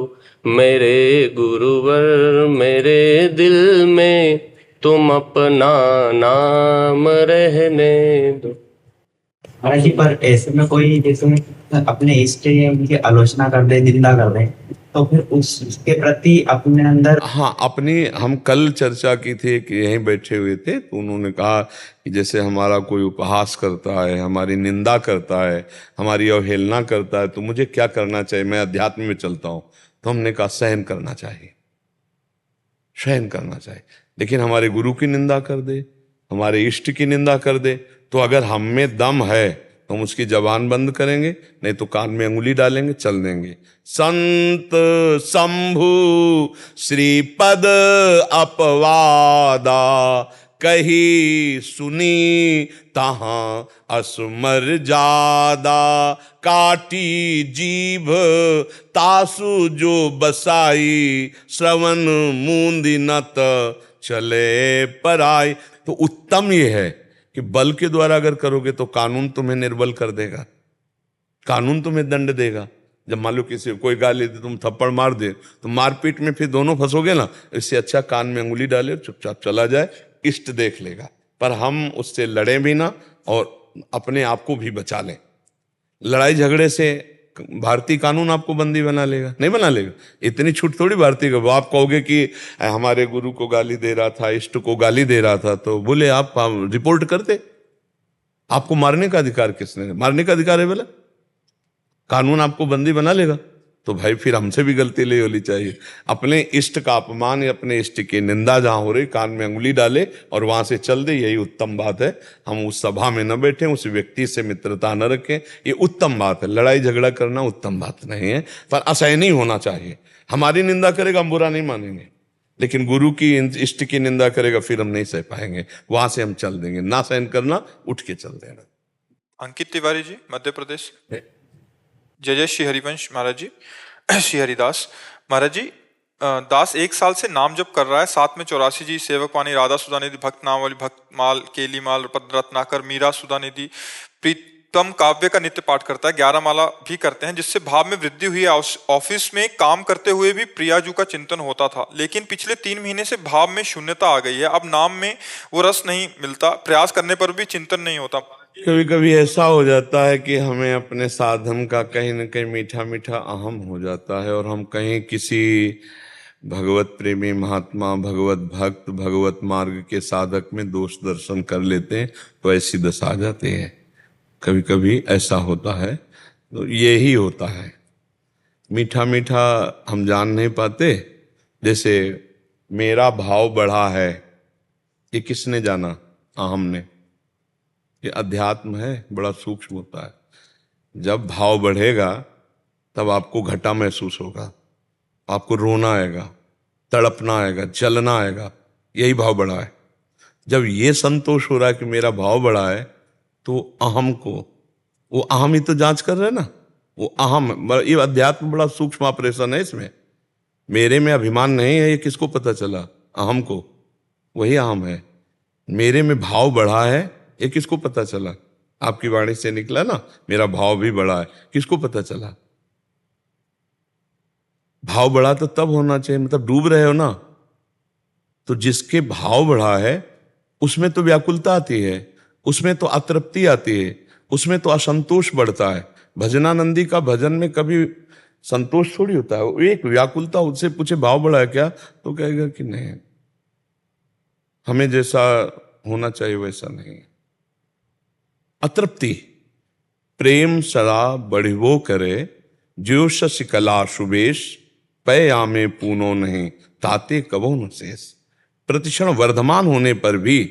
मेरे गुरुवर मेरे दिल में तुम अपना नाम रहने दो। महाराज जी, पर ऐसे में कोई जैसे अपने इष्ट या उनकी आलोचना कर दे, निंदा कर दे, तो फिर उसके प्रति अपने अंदर। हाँ, अपनी हम कल चर्चा की थी कि यहीं बैठे हुए थे तो उन्होंने कहा कि जैसे हमारा कोई उपहास करता है, हमारी निंदा करता है, हमारी अवहेलना करता है, तो मुझे क्या करना चाहिए? मैं अध्यात्म में चलता हूँ। तो हमने कहा सहन करना चाहिए, सहन करना चाहिए। लेकिन हमारे गुरु की निंदा कर दे, हमारे इष्ट की निंदा कर दे, तो अगर हम में दम है तो हम उसकी जबान बंद करेंगे, नहीं तो कान में अंगुली डालेंगे, चल देंगे। संत शंभु श्रीपद अपवादा कही सुनी तहां असमर जादा। काटी जीभ तासु जो बसाई, श्रवण मूंदी नत चले पराई। तो उत्तम ये है कि बल के द्वारा अगर करोगे तो कानून तुम्हें निर्बल कर देगा, कानून तुम्हें दंड देगा। जब मान लो किसी कोई गाली दे, तुम थप्पड़ मार दे, तो मारपीट में फिर दोनों फंसोगे ना। इससे अच्छा कान में अंगुली डाले, चुपचाप चला जाए, इष्ट देख लेगा। पर हम उससे लड़ें भी ना और अपने आप को भी बचा लें। लड़ाई झगड़े से भारतीय कानून आपको बंदी बना लेगा? नहीं बना लेगा। इतनी छूट थोड़ी भारतीय को। आप कहोगे कि हमारे गुरु को गाली दे रहा था, इष्ट को गाली दे रहा था, तो बोले आप रिपोर्ट करते। आपको मारने का अधिकार किसने? मारने का अधिकार है बोला? कानून आपको बंदी बना लेगा? तो भाई फिर हमसे भी गलती ले होनी चाहिए। अपने इष्ट का अपमान या अपने इष्ट की निंदा जहां हो रही, कान में अंगुली डाले और वहां से चल दे, यही उत्तम बात है। हम उस सभा में न बैठे, उस व्यक्ति से मित्रता न रखें, ये उत्तम बात है। लड़ाई झगड़ा करना उत्तम बात नहीं है, पर असहनीय होना चाहिए। हमारी निंदा करेगा हम बुरा नहीं मानेंगे, लेकिन गुरु की इष्ट की निंदा करेगा फिर हम नहीं सह पाएंगे, वहां से हम चल देंगे। ना सहन करना, उठ के चल देना। अंकित तिवारी जी, मध्य प्रदेश। जय जय श्री हरिवंश महाराज जी। श्री हरिदास महाराज जी, दास 1 साल से नाम जप कर रहा है, साथ में 84 जी, सेवक वाणी, राधा सुधा निधि, भक्त नामावली, भक्त माल, केली माल, रत्नाकर, मीरा सुधा निधि, प्रीतम काव्य का नित्य पाठ करता है, 11 माला भी करते हैं, जिससे भाव में वृद्धि हुई है। ऑफिस में काम करते हुए भी प्रियाजू का चिंतन होता था, लेकिन पिछले 3 महीने से भाव में शून्यता आ गई है। अब नाम में वो रस नहीं मिलता, प्रयास करने पर भी चिंतन नहीं होता। कभी कभी ऐसा हो जाता है कि हमें अपने साधन का कहीं न कहीं मीठा मीठा अहम हो जाता है, और हम कहीं किसी भगवत प्रेमी महात्मा, भगवत भक्त, भगवत मार्ग के साधक में दोष दर्शन कर लेते हैं, तो ऐसी दशा आ जाती है। कभी कभी ऐसा होता है, तो यही होता है। मीठा मीठा हम जान नहीं पाते। जैसे मेरा भाव बढ़ा है, ये किसने जाना? अहम ने। ये अध्यात्म है, बड़ा सूक्ष्म होता है। जब भाव बढ़ेगा तब आपको घटा महसूस होगा, आपको रोना आएगा, तड़पना आएगा, जलना आएगा, यही भाव बढ़ा है। जब ये संतोष हो रहा है कि मेरा भाव बढ़ा है, तो अहम को, वो अहम ही तो जांच कर रहे हैं ना, वो अहम। ये अध्यात्म बड़ा सूक्ष्म ऑपरेशन है। इसमें मेरे में अभिमान नहीं है, ये किसको पता चला? अहम को। वही अहम है। मेरे में भाव बढ़ा है, ये किसको पता चला? आपकी वाणी से निकला ना, मेरा भाव भी बढ़ा है, किसको पता चला? भाव बढ़ा तो तब होना चाहिए, मतलब डूब रहे हो ना, तो जिसके भाव बढ़ा है उसमें तो व्याकुलता आती है, उसमें तो अतृप्ति आती है, उसमें तो असंतोष बढ़ता है। भजनानंदी का भजन में कभी संतोष थोड़ी होता है। एक व्याकुलता, उससे पूछे भाव बढ़ा है क्या, तो कहेगा कि नहीं, हमें जैसा होना चाहिए वैसा नहीं। अतृप्ति। प्रेम सदा बढ़िवो करे, ज्यो शशि कला सुबेश, पै आमे पूनो नहीं, ताते कबो न शेष। प्रतिक्षण वर्धमान होने पर भी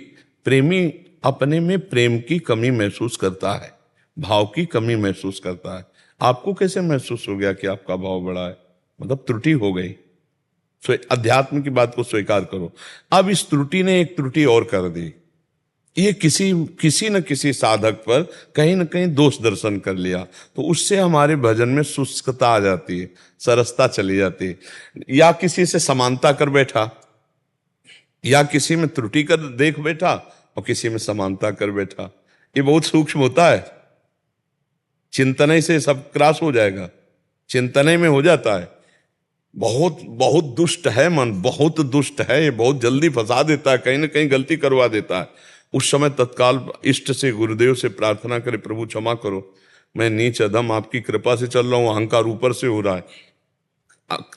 प्रेमी अपने में प्रेम की कमी महसूस करता है, भाव की कमी महसूस करता है। आपको कैसे महसूस हो गया कि आपका भाव बढ़ा है? मतलब त्रुटि हो गई। अध्यात्म की बात को स्वीकार करो। अब इस त्रुटि ने एक त्रुटि और कर दी। ये किसी न किसी साधक पर कहीं न कहीं दोष दर्शन कर लिया, तो उससे हमारे भजन में शुष्कता आ जाती है, सरसता चली जाती है। या किसी से समानता कर बैठा, या किसी में त्रुटि कर देख बैठा और किसी में समानता कर बैठा। ये बहुत सूक्ष्म होता है। चिंतन से सब क्रॉस हो जाएगा, चिंतन में हो जाता है। बहुत बहुत दुष्ट है मन, बहुत दुष्ट है, ये बहुत जल्दी फंसा देता है, कहीं ना कहीं गलती करवा देता है। उस समय तत्काल इष्ट से, गुरुदेव से प्रार्थना करे, प्रभु क्षमा करो, मैं नीच अधम आपकी कृपा से चल रहा हूं, अहंकार ऊपर से हो रहा है।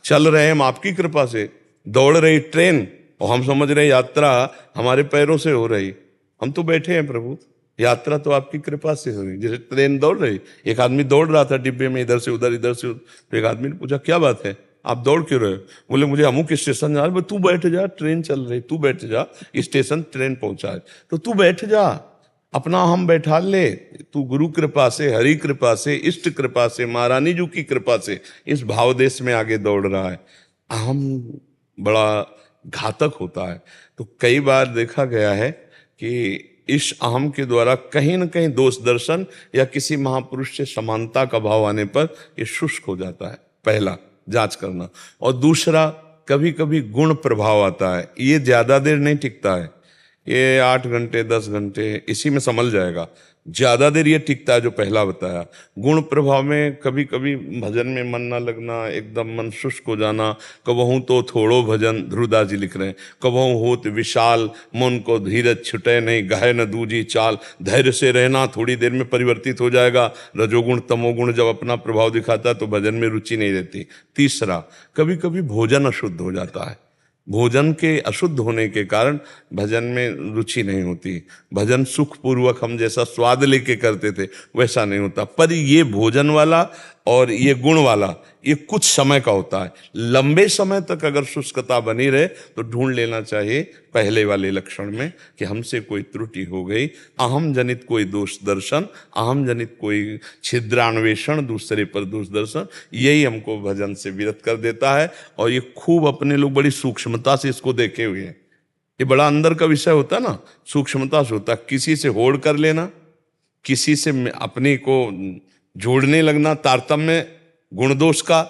चल रहे हैं हम आपकी कृपा से, दौड़ रही ट्रेन और हम समझ रहे यात्रा हमारे पैरों से हो रही। हम तो बैठे हैं प्रभु, यात्रा तो आपकी कृपा से हो रही। जैसे ट्रेन दौड़ रही, एक आदमी दौड़ रहा था डिब्बे में, इधर से उधर, इधर से उधर। तो एक आदमी ने पूछा, क्या बात है, आप दौड़ क्यों रहे हो? बोले, मुझे अमुक स्टेशन जा रहा है। तू बैठ जा, ट्रेन चल रही, तू बैठ जा, स्टेशन ट्रेन पहुंचा है, तो तू बैठ जा, अपना हम बैठा ले। तू गुरु कृपा से, हरि कृपा से, इष्ट कृपा से, महारानी जी की कृपा से इस भाव देश में आगे दौड़ रहा है। अहम बड़ा घातक होता है। तो कई बार देखा गया है कि इस अहम के द्वारा कहीं न कहीं दोष दर्शन या किसी महापुरुष से समानता का भाव आने पर ये शुष्क हो जाता है। पहला जांच करना। और दूसरा, कभी कभी गुण प्रभाव आता है, ये ज्यादा देर नहीं टिकता है, ये 8 घंटे 10 घंटे इसी में संभल जाएगा। ज्यादा देर ये टिकता है जो पहला बताया। गुण प्रभाव में कभी कभी भजन में मन ना लगना, एकदम मन शुष्क हो जाना। कबहू तो थोड़ो भजन, ध्रुवदास जी लिख रहे हैं, कबहू होत विशाल, मन को धीरज छुटे नहीं, गहे न दूजी चाल। धैर्य से रहना, थोड़ी देर में परिवर्तित हो जाएगा। रजोगुण तमोगुण जब अपना प्रभाव दिखाता तो भजन में रुचि नहीं रहती। तीसरा, कभी कभी भोजन अशुद्ध हो जाता है, भोजन के अशुद्ध होने के कारण भजन में रुचि नहीं होती। भजन सुखपूर्वक हम जैसा स्वाद लेके करते थे वैसा नहीं होता। पर ये भोजन वाला और ये गुण वाला ये कुछ समय का होता है। लंबे समय तक अगर शुष्कता बनी रहे तो ढूंढ लेना चाहिए पहले वाले लक्षण में कि हमसे कोई त्रुटि हो गई, अहम जनित कोई दोष दर्शन, अहम जनित कोई छिद्रान्वेषण, दूसरे पर दोष दर्शन, यही हमको भजन से विरत कर देता है। और ये खूब अपने लोग बड़ी सूक्ष्मता से इसको देखे हुए हैं। ये बड़ा अंदर का विषय होता है ना, सूक्ष्मता से होता है। किसी से होड़ कर लेना, किसी से अपने को जोड़ने लगना तारतम्य गुण दोष का,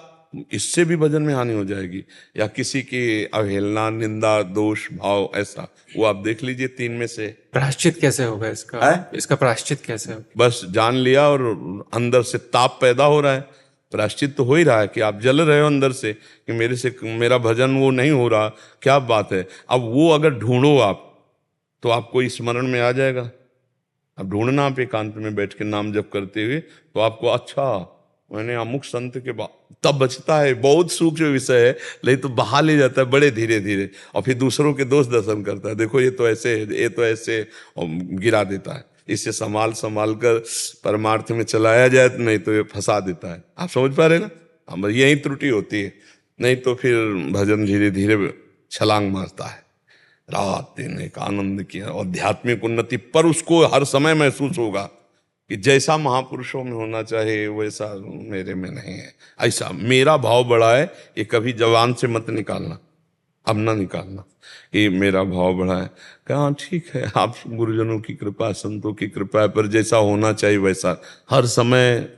इससे भी भजन में हानि हो जाएगी। या किसी की अवहेलना, निंदा, दोष भाव, ऐसा वो आप देख लीजिए 3 में से। प्रायश्चित कैसे होगा इसका? है? इसका प्रायश्चित कैसे होगा? बस जान लिया और अंदर से ताप पैदा हो रहा है, प्रायश्चित तो हो ही रहा है कि आप जल रहे हो अंदर से कि मेरे से मेरा भजन वो नहीं हो रहा, क्या बात है। अब वो अगर ढूंढो आप तो आपको स्मरण में आ जाएगा। अब ढूंढना आप एकांत में बैठ के नाम जप करते हुए, तो आपको अच्छा मैंने अमुक संत के बाद तब बचता है। बहुत सूक्ष्म विषय है, लेकिन तो बहा ले जाता है बड़े धीरे धीरे, और फिर दूसरों के दोष दर्शन करता है, देखो ये तो ऐसे है, ये तो ऐसे, और गिरा देता है। इससे संभाल संभाल कर परमार्थ में चलाया जाए, नहीं तो ये फंसा देता है। आप समझ पा रहे ना? हम यही त्रुटि होती है, नहीं तो फिर भजन धीरे धीरे छलांग मारता है। रात दिन एक आनंद की आध्यात्मिक उन्नति पर उसको हर समय महसूस होगा कि जैसा महापुरुषों में होना चाहिए वैसा मेरे में नहीं है। ऐसा मेरा भाव बड़ा है, ये कभी जवान से मत निकालना, अब ना निकालना कि मेरा भाव बड़ा है। कहा ठीक है, आप गुरुजनों की कृपा, संतों की कृपा है, पर जैसा होना चाहिए वैसा हर समय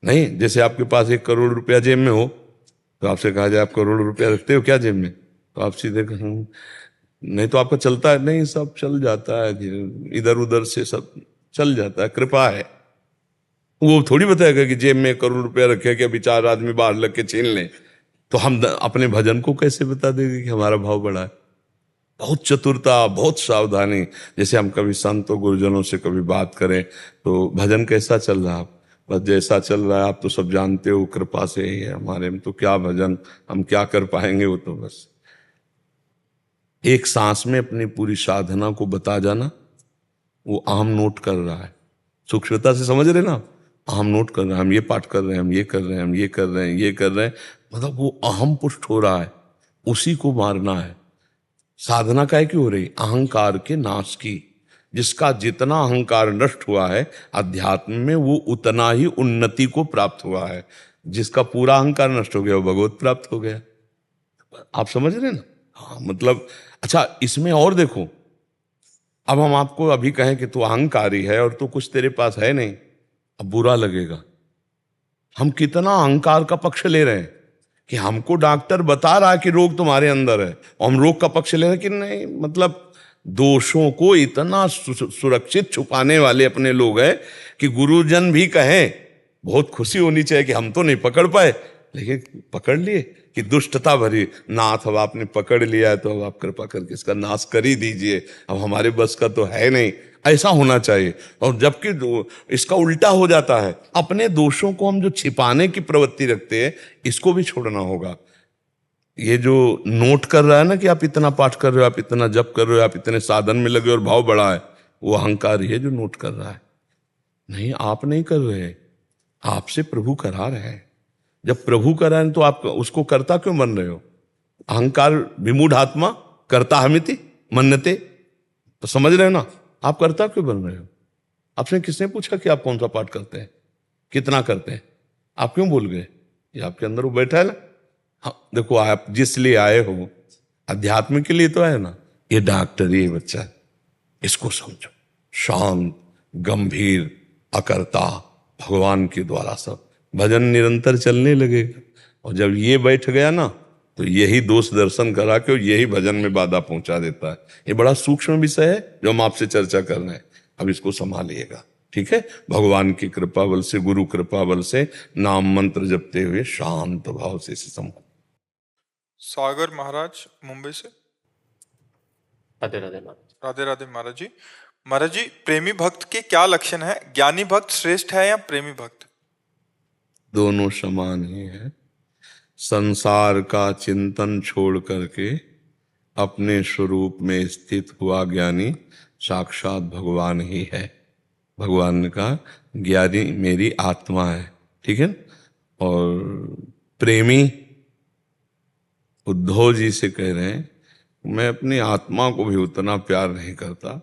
नहीं। जैसे आपके पास 1 करोड़ रुपया जेब में हो, तो आपसे कहा जाए आप करोड़ रुपया रखते हो क्या जेब में, तो आप सीधे नहीं, तो आपका चलता है, नहीं सब चल जाता है, इधर उधर से सब चल जाता है, कृपा है। वो थोड़ी बताएगा कि जेब में 1 करोड़ रुपया रखे कि अभी 4 आदमी बाहर लग के छीन लें। तो हम अपने भजन को कैसे बता देंगे कि हमारा भाव बड़ा है? बहुत चतुरता, बहुत सावधानी। जैसे हम कभी संतों गुरुजनों से कभी बात करें तो भजन कैसा चल रहा है, बस जैसा चल रहा है आप तो सब जानते हो, कृपा से ही है हमारे में, तो क्या भजन हम क्या कर पाएंगे। वो तो बस एक सांस में अपनी पूरी साधना को बता जाना, वो अहम नोट कर रहा है। सूक्ष्मता से समझ रहे ना? अहम नोट कर रहा है, हम ये पाठ कर रहे हैं, हम ये कर रहे हैं, हम ये कर रहे हैं, ये कर रहे हैं, मतलब वो अहम पुष्ट हो रहा है, उसी को मारना है। साधना काय की हो रही? अहंकार के नाश की। जिसका जितना अहंकार नष्ट हुआ है अध्यात्म में, वो उतना ही उन्नति को प्राप्त हुआ है। जिसका पूरा अहंकार नष्ट हो गया वो भगवत प्राप्त हो गया। आप समझ रहे ना? हाँ, मतलब अच्छा इसमें और देखो, अब हम आपको अभी कहें कि तू अहंकारी है और तो कुछ तेरे पास है नहीं, अब बुरा लगेगा। हम कितना अहंकार का पक्ष ले रहे हैं कि हमको डॉक्टर बता रहा है कि रोग तुम्हारे अंदर है, और हम रोग का पक्ष ले रहे हैं कि नहीं। मतलब दोषों को इतना सुरक्षित छुपाने वाले अपने लोग हैं कि गुरुजन भी कहें, बहुत खुशी होनी चाहिए कि हम तो नहीं पकड़ पाए, लेकिन पकड़ लिए कि दुष्टता भरी नाथ, अब आपने पकड़ लिया है तो अब आप कृपा करके इसका नाश कर ही दीजिए, अब हमारे बस का तो है नहीं। ऐसा होना चाहिए। और जबकि इसका उल्टा हो जाता है, अपने दोषों को हम जो छिपाने की प्रवृत्ति रखते हैं, इसको भी छोड़ना होगा। ये जो नोट कर रहा है ना कि आप इतना पाठ कर रहे हो, आप इतना जप कर रहे हो, आप इतने साधन में लगे और भाव बढ़ा है, वो अहंकार ही है जो नोट कर रहा है। नहीं, आप नहीं कर रहे, आपसे प्रभु करा रहे हैं। जब प्रभु करा है तो आप उसको करता क्यों बन रहे हो? अहंकार विमूढ़ आत्मा करता हमिति मन्नते, तो समझ रहे हो ना? आप करता क्यों बन रहे हो? आपसे किसने पूछा कि आप कौन सा पाठ करते हैं, कितना करते हैं? आप क्यों भूल गए? ये आपके अंदर वो बैठा है ना। हाँ, देखो आप जिस लिए आए हो अध्यात्म के लिए तो है ना। ये डॉक्टर, ये बच्चा, इसको समझो, शांत गंभीर अकर्ता भगवान के द्वारा सब भजन निरंतर चलने लगेगा। और जब ये बैठ गया ना तो यही दोष दर्शन करा के यही भजन में बाधा पहुंचा देता है। ये बड़ा सूक्ष्म विषय है जो हम आपसे चर्चा कर रहे हैं, अब इसको संभालिएगा, ठीक है? भगवान की कृपा बल से, गुरु कृपा बल से नाम मंत्र जपते हुए शांत भाव से संभाल। सागर महाराज मुंबई से। राधे राधे महाराज। राधे राधे महाराज जी। महाराज जी, प्रेमी भक्त के क्या लक्षण है? ज्ञानी भक्त श्रेष्ठ है या प्रेमी भक्त? दोनों समान ही है। संसार का चिंतन छोड़ करके अपने स्वरूप में स्थित हुआ ज्ञानी साक्षात भगवान ही है। भगवान ने कहा ज्ञानी मेरी आत्मा है, ठीक है। और प्रेमी उद्धव जी से कह रहे हैं मैं अपनी आत्मा को भी उतना प्यार नहीं करता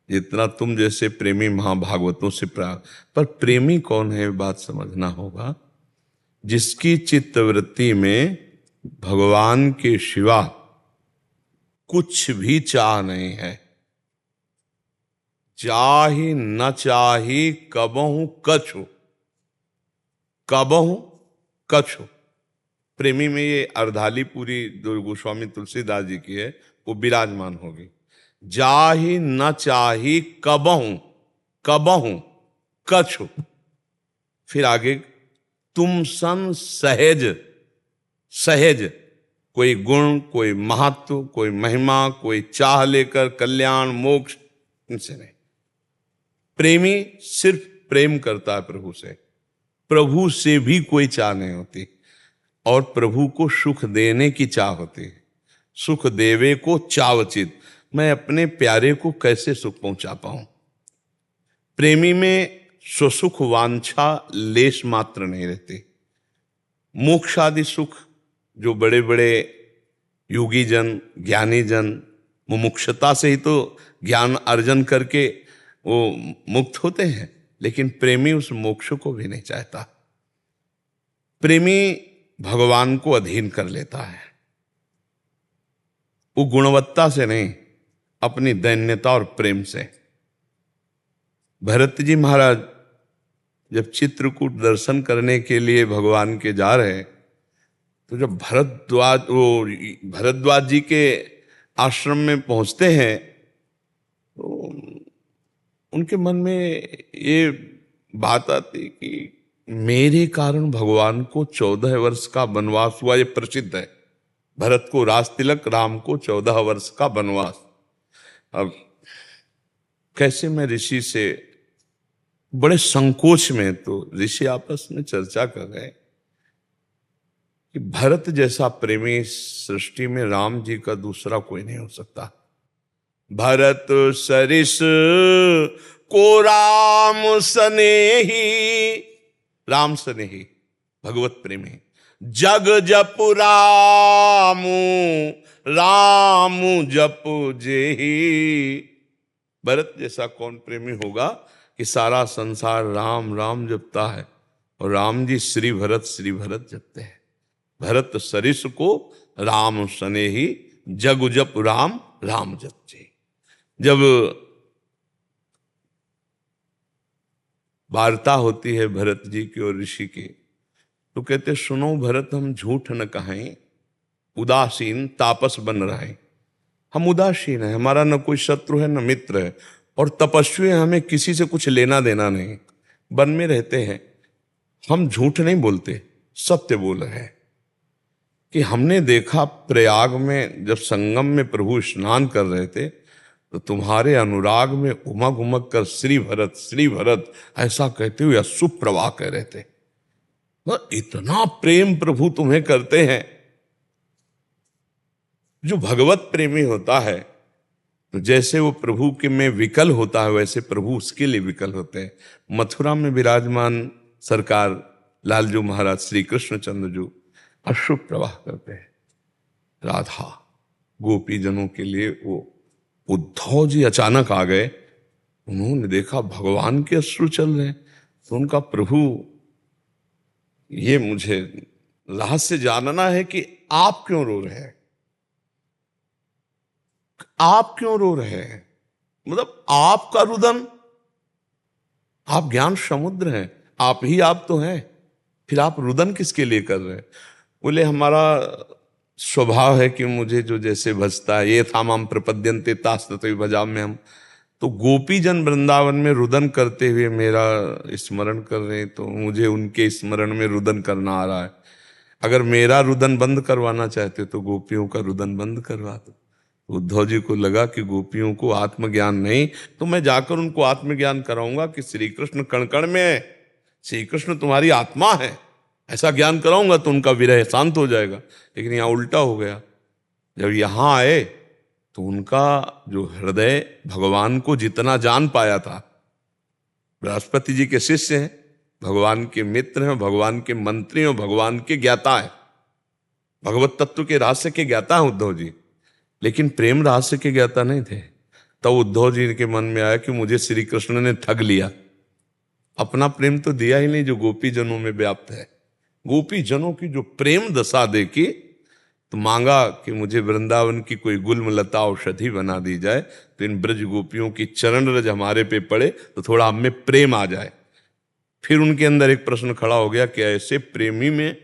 जितना तुम जैसे प्रेमी महाभागवतों से प्यार। पर प्रेमी कौन है, बात समझना होगा। जिसकी चित्तवृत्ति में भगवान के सिवा कुछ भी चाह नहीं है, चाही न चाही कबहू कछु, कबहू कछु, प्रेमी में ये अर्धालीपुरी जो गोस्वामी तुलसीदास जी की है वो विराजमान होगी। जाहि न चाही कबहूं कबहूं कछु, फिर आगे तुम सन सहज सहज, कोई गुण, कोई महत्व, कोई महिमा, कोई चाह लेकर कल्याण मोक्ष, इनसे नहीं। प्रेमी सिर्फ प्रेम करता है प्रभु से, प्रभु से भी कोई चाह नहीं होती, और प्रभु को सुख देने की चाह होती है। सुख देवे को चावचित, मैं अपने प्यारे को कैसे सुख पहुंचा पाऊं। प्रेमी में स्वसुख वांछा लेश मात्र नहीं रहती। मोक्ष आदि सुख जो बड़े बड़े योगी जन, ज्ञानी जन मुमुक्षता से ही तो ज्ञान अर्जन करके वो मुक्त होते हैं, लेकिन प्रेमी उस मोक्ष को भी नहीं चाहता। प्रेमी भगवान को अधीन कर लेता है, वो गुणवत्ता से नहीं, अपनी दैन्यता और प्रेम से। भरत जी महाराज जब चित्रकूट दर्शन करने के लिए भगवान के जा रहे हैं, तो जब भरद्वाज जी के आश्रम में पहुंचते हैं तो उनके मन में ये बात आती कि मेरे कारण भगवान को 14 वर्ष का वनवास हुआ। ये प्रसिद्ध है, भरत को राज तिलक, राम को 14 वर्ष का वनवास। अब कैसे मैं ऋषि से, बड़े संकोच में, तो ऋषि आपस में चर्चा कर रहे हैं कि भरत जैसा प्रेमी सृष्टि में राम जी का दूसरा कोई नहीं हो सकता। भरत सरिस को राम सनेही, राम सनेही भगवत प्रेमी, जग जप रामू रामू जप जेही। भरत जैसा कौन प्रेमी होगा कि सारा संसार राम राम जपता है, और राम जी श्री भरत जपते हैं। भरत सरिस को राम सनेही, जग जप राम राम जपते। जब वार्ता होती है भरत जी की और ऋषि की, तो कहते सुनो भरत, हम झूठ न कहें, उदासीन तापस बन रहे। हम उदासीन है, हमारा न कोई शत्रु है न मित्र है, और तपस्वी है, हमें किसी से कुछ लेना देना नहीं, वन में रहते हैं। हम झूठ नहीं बोलते, सत्य बोल रहे हैं कि हमने देखा प्रयाग में जब संगम में प्रभु स्नान कर रहे थे, तो तुम्हारे अनुराग में उमग उमग कर श्री भरत ऐसा कहते हुए अशुभ प्रवाह कह रहे थे। इतना प्रेम प्रभु तुम्हें करते हैं। जो भगवत प्रेमी होता है, तो जैसे वो प्रभु के में विकल होता है, वैसे प्रभु उसके लिए विकल होते हैं। मथुरा में विराजमान सरकार लालजू महाराज श्री कृष्णचंद्र जो अशुभ प्रवाह करते हैं, राधा गोपी जनों के लिए वो उद्धव जी अचानक आ गए। उन्होंने देखा भगवान के अश्रु चल रहे हैं, तो उनका प्रभु, ये मुझे रहस्य जानना है कि आप क्यों रो रहे हैं, आप क्यों रो रहे हैं। मतलब आपका रुदन, आप ज्ञान समुद्र हैं, आप ही आप तो हैं, फिर आप रुदन किसके लिए कर रहे हैं। बोले हमारा स्वभाव है कि मुझे जो जैसे भजता है, ये था माम प्रपद्यन्ते तास्ततो भजाम में हम, तो गोपी जन वृंदावन में रुदन करते हुए मेरा स्मरण कर रहे हैं, तो मुझे उनके स्मरण में रुदन करना आ रहा है। अगर मेरा रुदन बंद करवाना चाहते तो गोपियों का रुदन बंद करवा दो। उद्धव जी को लगा कि गोपियों को आत्मज्ञान नहीं, तो मैं जाकर उनको आत्मज्ञान कराऊंगा कि श्री कृष्ण कण कण में है, श्री कृष्ण तुम्हारी आत्मा है, ऐसा ज्ञान कराऊंगा तो उनका विरह शांत हो जाएगा। लेकिन यहाँ उल्टा हो गया। जब यहाँ आए तो उनका जो हृदय भगवान को जितना जान पाया था, बृहस्पति जी के शिष्य हैं, भगवान के मित्र हैं, भगवान के मंत्री हैं, भगवान के ज्ञाता है, भगवत तत्व के रहस्य के ज्ञाता है उद्धव जी, लेकिन प्रेम रहस्य के ज्ञाता नहीं थे। तब उद्धव जी के मन में आया कि मुझे श्री कृष्ण ने ठग लिया, अपना प्रेम तो दिया ही नहीं जो गोपी जनों में व्याप्त है। गोपी जनों की जो प्रेम दशा देखी, तो मांगा कि मुझे वृंदावन की कोई गुलमलता औषधि बना दी जाए, तो इन ब्रज गोपियों की चरण रज हमारे पे पड़े तो थोड़ा हमें प्रेम आ जाए। फिर उनके अंदर एक प्रश्न खड़ा हो गया कि ऐसे प्रेमी में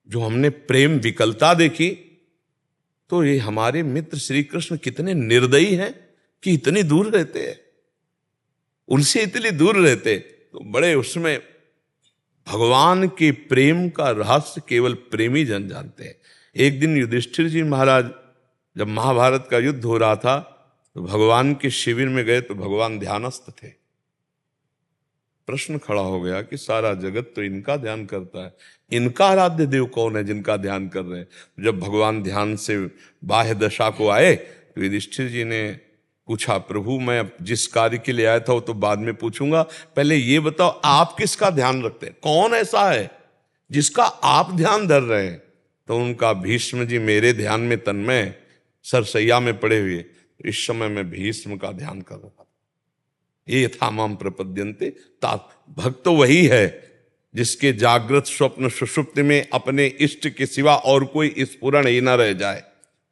जो हमने प्रेम विकलता देखी, तो ये हमारे मित्र श्री कृष्ण कितने निर्दयी हैं कि इतनी दूर रहते हैं, उनसे इतनी दूर रहते। तो बड़े उसमें भगवान के प्रेम का रहस्य केवल प्रेमी जन जानते हैं। एक दिन युधिष्ठिर जी महाराज जब महाभारत का युद्ध हो रहा था तो भगवान के शिविर में गए तो भगवान ध्यानस्थ थे। प्रश्न खड़ा हो गया कि सारा जगत तो इनका ध्यान करता है, इनका आराध्य देव कौन है जिनका ध्यान कर रहे हैं। जब भगवान ध्यान से बाह्य दशा को आए तो युधिष्ठिर जी ने पूछा, प्रभु मैं जिस कार्य के लिए आया था वो तो बाद में पूछूंगा, पहले ये बताओ आप किसका ध्यान रखते हैं, कौन ऐसा है जिसका आप ध्यान धर रहे हैं। तो उनका भीष्म जी मेरे ध्यान में तन्मय सरसैया में पड़े हुए, इस समय मैं भीष्म का ध्यान कर रहा था। ये यथामाम प्रपद्यन्ते, भक्त तो वही है जिसके जागृत स्वप्न सुषुप्ति में अपने इष्ट के सिवा और कोई स्फुरण ही न रह जाए,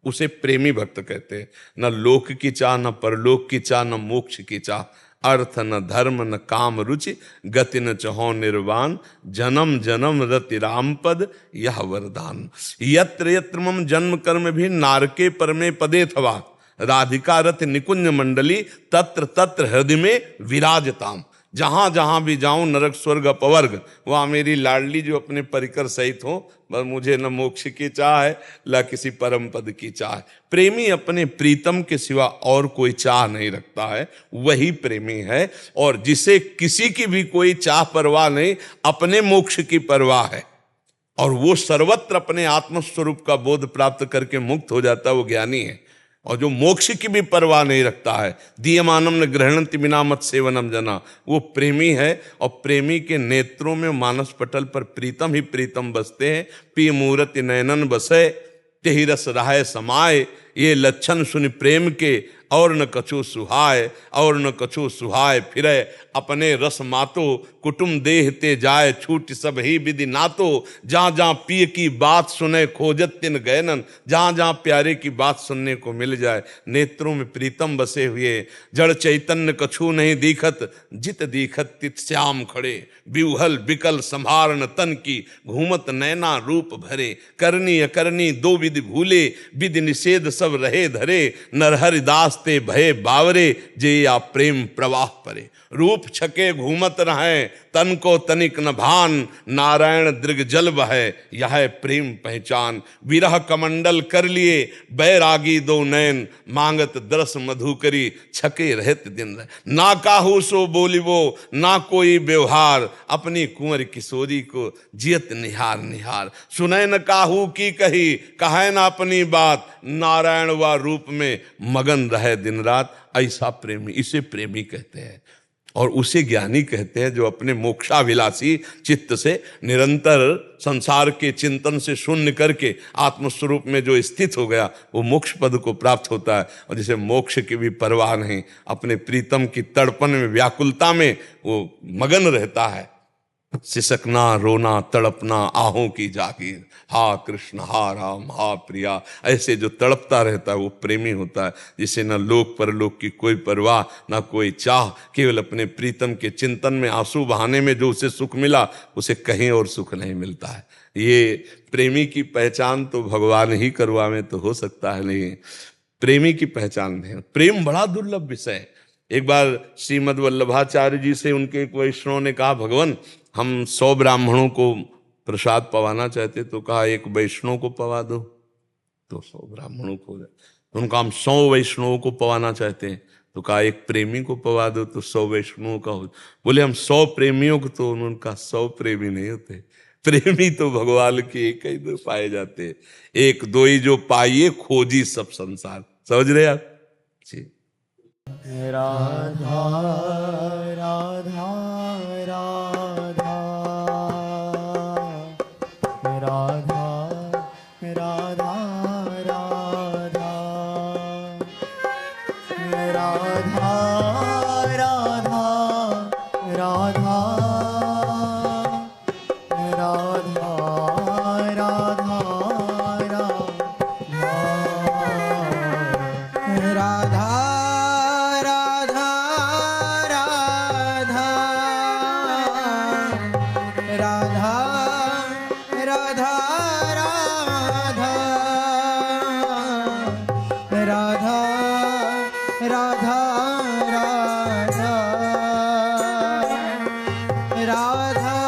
उसे प्रेमी भक्त कहते हैं। न लोक की चाह, न परलोक की चाह, न मोक्ष की चाह, अर्थ न धर्म न काम रुचि, गति न चहो निर्वाण, जन्म जन्म रति राम पद यह वरदान। यत्र यत्र मम जन्म कर्म भी नारके परमे पदे थवा, राधिका रथ निकुंज मंडली तत्र तत्र हृदय में विराजताम। जहां जहां भी जाऊं नरक स्वर्ग अपवर्ग, वहां मेरी लाडली जो अपने परिकर सहित हो। बस मुझे न मोक्ष की चाह है न किसी परम पद की चाह है। प्रेमी अपने प्रीतम के सिवा और कोई चाह नहीं रखता है, वही प्रेमी है। और जिसे किसी की भी कोई चाह परवाह नहीं, अपने मोक्ष की परवाह है, और वो सर्वत्र अपने आत्मस्वरूप का बोध प्राप्त करके मुक्त हो जाता है, वो ज्ञानी है। और जो मोक्ष की भी परवाह नहीं रखता है, दीयमानम न ग्रहणन्ति बिना मत सेवनम जना, वो प्रेमी है। और प्रेमी के नेत्रों में मानस पटल पर प्रीतम ही प्रीतम बसते हैं। पी मूर्ति नयनन बसे तेहि रस रहाय समाये, ये लक्षण सुन प्रेम के और न कछु सुहाय, और न कछु सुहाय फिरे अपने रस मातो, कुटुम देह ते जाए छूट सब ही विधि नातो। जहाँ जहाँ पिय की बात सुने खोजत तिन गयनन, जहाँ जहाँ प्यारे की बात सुनने को मिल जाए, नेत्रों में प्रीतम बसे हुए। जड़ चैतन्य कछु नहीं दिखत, जित दिखत तित श्याम खड़े, बिउहल बिकल संभारण तन की, घूमत नैना रूप भरे। करनी अकरनी दो विधि भूले, विधि निषेध सब रहे धरे। नरहरिदास ते भय बावरे, जे या प्रेम प्रवाह परे। रूप छके घूमत रहें, तन को तनिक न भान, नारायण दृग जल बहे, यह प्रेम पहचान। विरह कमंडल कर लिए बैरागी दो नैन, मांगत दरस मधुकरी छके रहत दिन रहे। ना काहू सो बोलिबो ना कोई व्यवहार, अपनी कुंवर किशोरी को जियत निहार निहार। सुनै न काहू की कही कहे न अपनी बात, नारायण व रूप में मगन रहे दिन रात। ऐसा प्रेमी, इसे प्रेमी कहते हैं। और उसे ज्ञानी कहते हैं जो अपने मोक्षाभिलाषी चित्त से निरंतर संसार के चिंतन से शून्य करके आत्मस्वरूप में जो स्थित हो गया, वो मोक्ष पद को प्राप्त होता है। और जिसे मोक्ष की भी परवाह नहीं, अपने प्रीतम की तड़पन में व्याकुलता में वो मगन रहता है। सिसकना रोना तड़पना आहों की जागीर, हा कृष्ण हा राम हा प्रिया, ऐसे जो तड़पता रहता है वो प्रेमी होता है। जिसे न लोक परलोक की कोई परवाह, न कोई चाह, केवल अपने प्रीतम के चिंतन में आंसू बहाने में जो उसे सुख मिला, उसे कहीं और सुख नहीं मिलता है। ये प्रेमी की पहचान तो भगवान ही करवावे तो हो सकता है, नहीं प्रेमी की पहचान नहीं। प्रेम बड़ा दुर्लभ विषय है। एक बार श्रीमद् वल्लभाचार्य जी से उनके एक वैष्णव ने कहा, भगवान हम 100 ब्राह्मणों को प्रसाद पवाना चाहते, तो कहा एक वैष्णव को पवा दो तो 100 ब्राह्मणों को। उनका हम 100 वैष्णवों को पवाना चाहते हैं, तो कहा एक प्रेमी को पवा दो तो 100 वैष्णवों का हो। बोले हम 100 प्रेमियों को, तो उनका 100 प्रेमी नहीं होते। प्रेमी तो भगवान के एक ही दो पाए जाते हैं। एक दो ही जो पाइए खोजी सब संसार। समझ रहे आप जी। राधा राधा राधा राधा राधा राधा राधा राधा राधा राधा राधा राधा राधा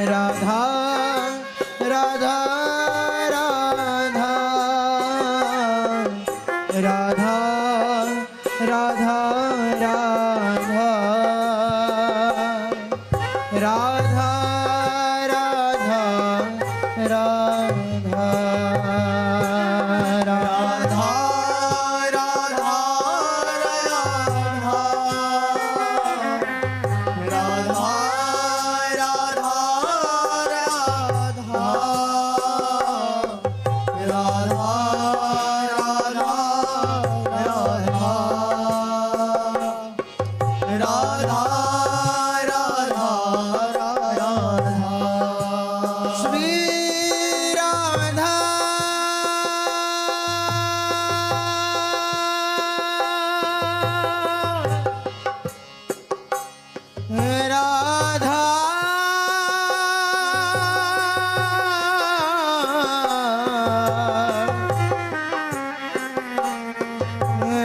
राधा राधा राधा राधा राधा राधा राधा राधा राधा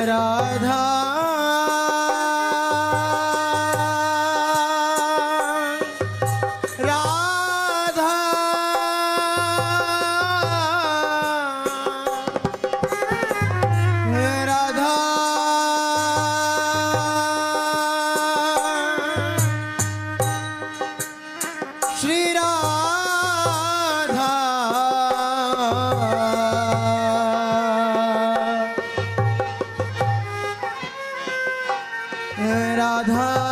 राधा राधा